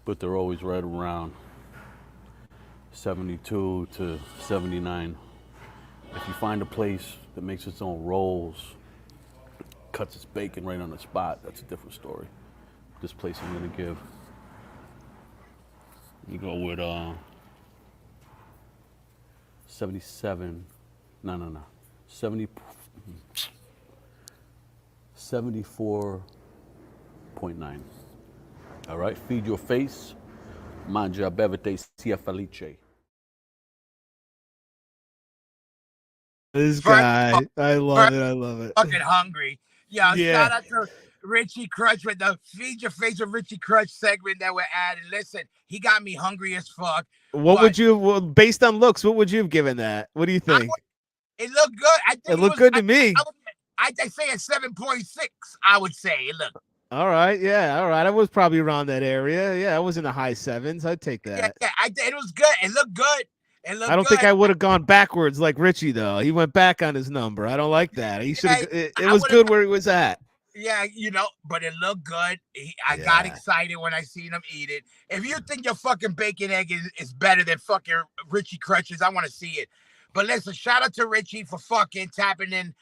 but they're always right around 72 to 79. If you find a place that makes its own rolls, cuts its bacon right on the spot, that's a different story. This place I'm gonna give, you go with 77, no, 70, 74.9. All right, feed your face, mangia bevete, sia felice. This guy, I love it. Fucking hungry. Yeah, Yeah. shout out to Richie Crutch with the Feed Your Face with Richie Crutch segment that we're adding. Listen, he got me hungry as fuck. What would you, based on looks, what would you have given that? What do you think? It looked good. I think it looked good to me. I'd say a 7.6, I would say. It looked. All right, yeah, all right. I was probably around that area. Yeah, I was in the high sevens. I'd take that. Yeah, it was good. It looked good. I don't think I would have gone backwards like Richie, though. He went back on his number. I don't like that. He should have. It was good where he was at. Yeah, but it looked good. I got excited when I seen him eat it. If you think your fucking bacon egg is better than fucking Richie Crutch's, I want to see it. But listen, shout out to Richie for fucking tapping in.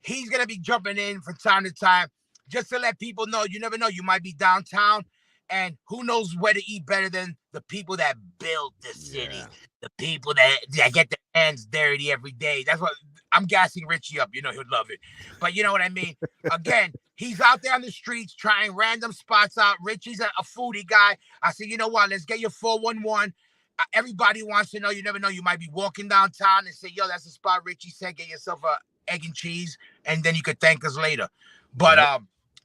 He's going to be jumping in from time to time just to let people know. You never know. You might be downtown, and who knows where to eat better than the people that build the city, the people that get their hands dirty every day. That's what I'm gassing Richie up. He'll love it. But you know what I mean? Again, he's out there on the streets trying random spots out. Richie's a foodie guy. I said, you know what? Let's get your 411. Everybody wants to know. You never know. You might be walking downtown and say, yo, that's the spot Richie said. Get yourself a egg and cheese, and then you could thank us later. But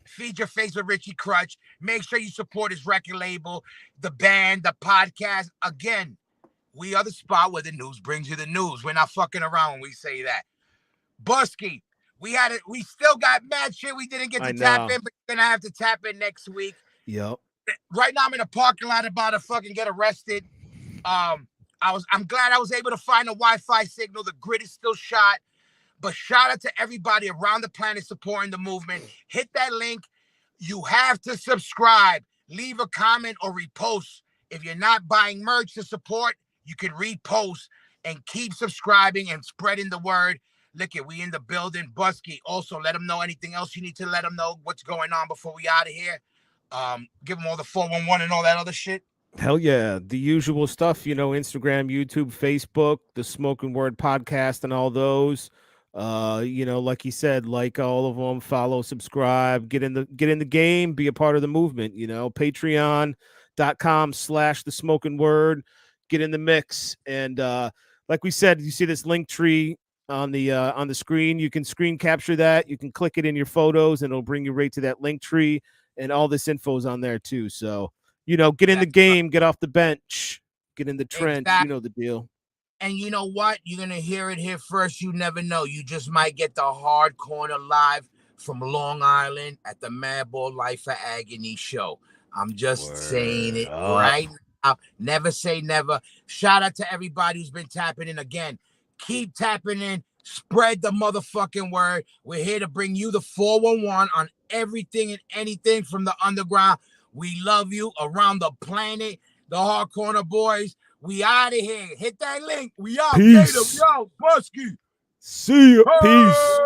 Feed Your Face with Richie Crutch. Make sure you support his record label, the band, the podcast. Again, we are the spot where the news brings you the news. We're not fucking around when we say that. Busky, we still got mad shit we didn't get to tap in, but we're gonna have to tap in next week. Yep. Right now I'm in a parking lot about to fucking get arrested. I'm glad I was able to find a Wi-Fi signal. The grid is still shot. But shout out to everybody around the planet supporting the movement. Hit that link. You have to subscribe. Leave a comment or repost. If you're not buying merch to support, you can repost and keep subscribing and spreading the word. Look it, we in the building. Busky, also let them know anything else you need to let them know what's going on before we out of here. Give them all the 411 and all that other shit. Hell yeah. The usual stuff, Instagram, YouTube, Facebook, the Smoking Word podcast and all those. Like you said, like all of them, follow, subscribe, get in the game, be a part of the movement, patreon.com/the Smoking Word, get in the mix. And like we said, you see this link tree on the screen. You can screen capture that, you can click it in your photos, and it'll bring you right to that link tree, and all this info is on there too. So get in the game, get off the bench, get in the trench. Exactly. You know the deal. And you know what? You're going to hear it here first. You never know. You just might get the hard corner live from Long Island at the Madball Life of Agony show. I'm just saying it right now. Never say never. Shout out to everybody who's been tapping in again. Keep tapping in. Spread the motherfucking word. We're here to bring you the 411 on everything and anything from the underground. We love you around the planet. The Hard Corner Boys. We out of here. Hit that link. We out. Peace. Gator. We out. Busky. See ya. Peace.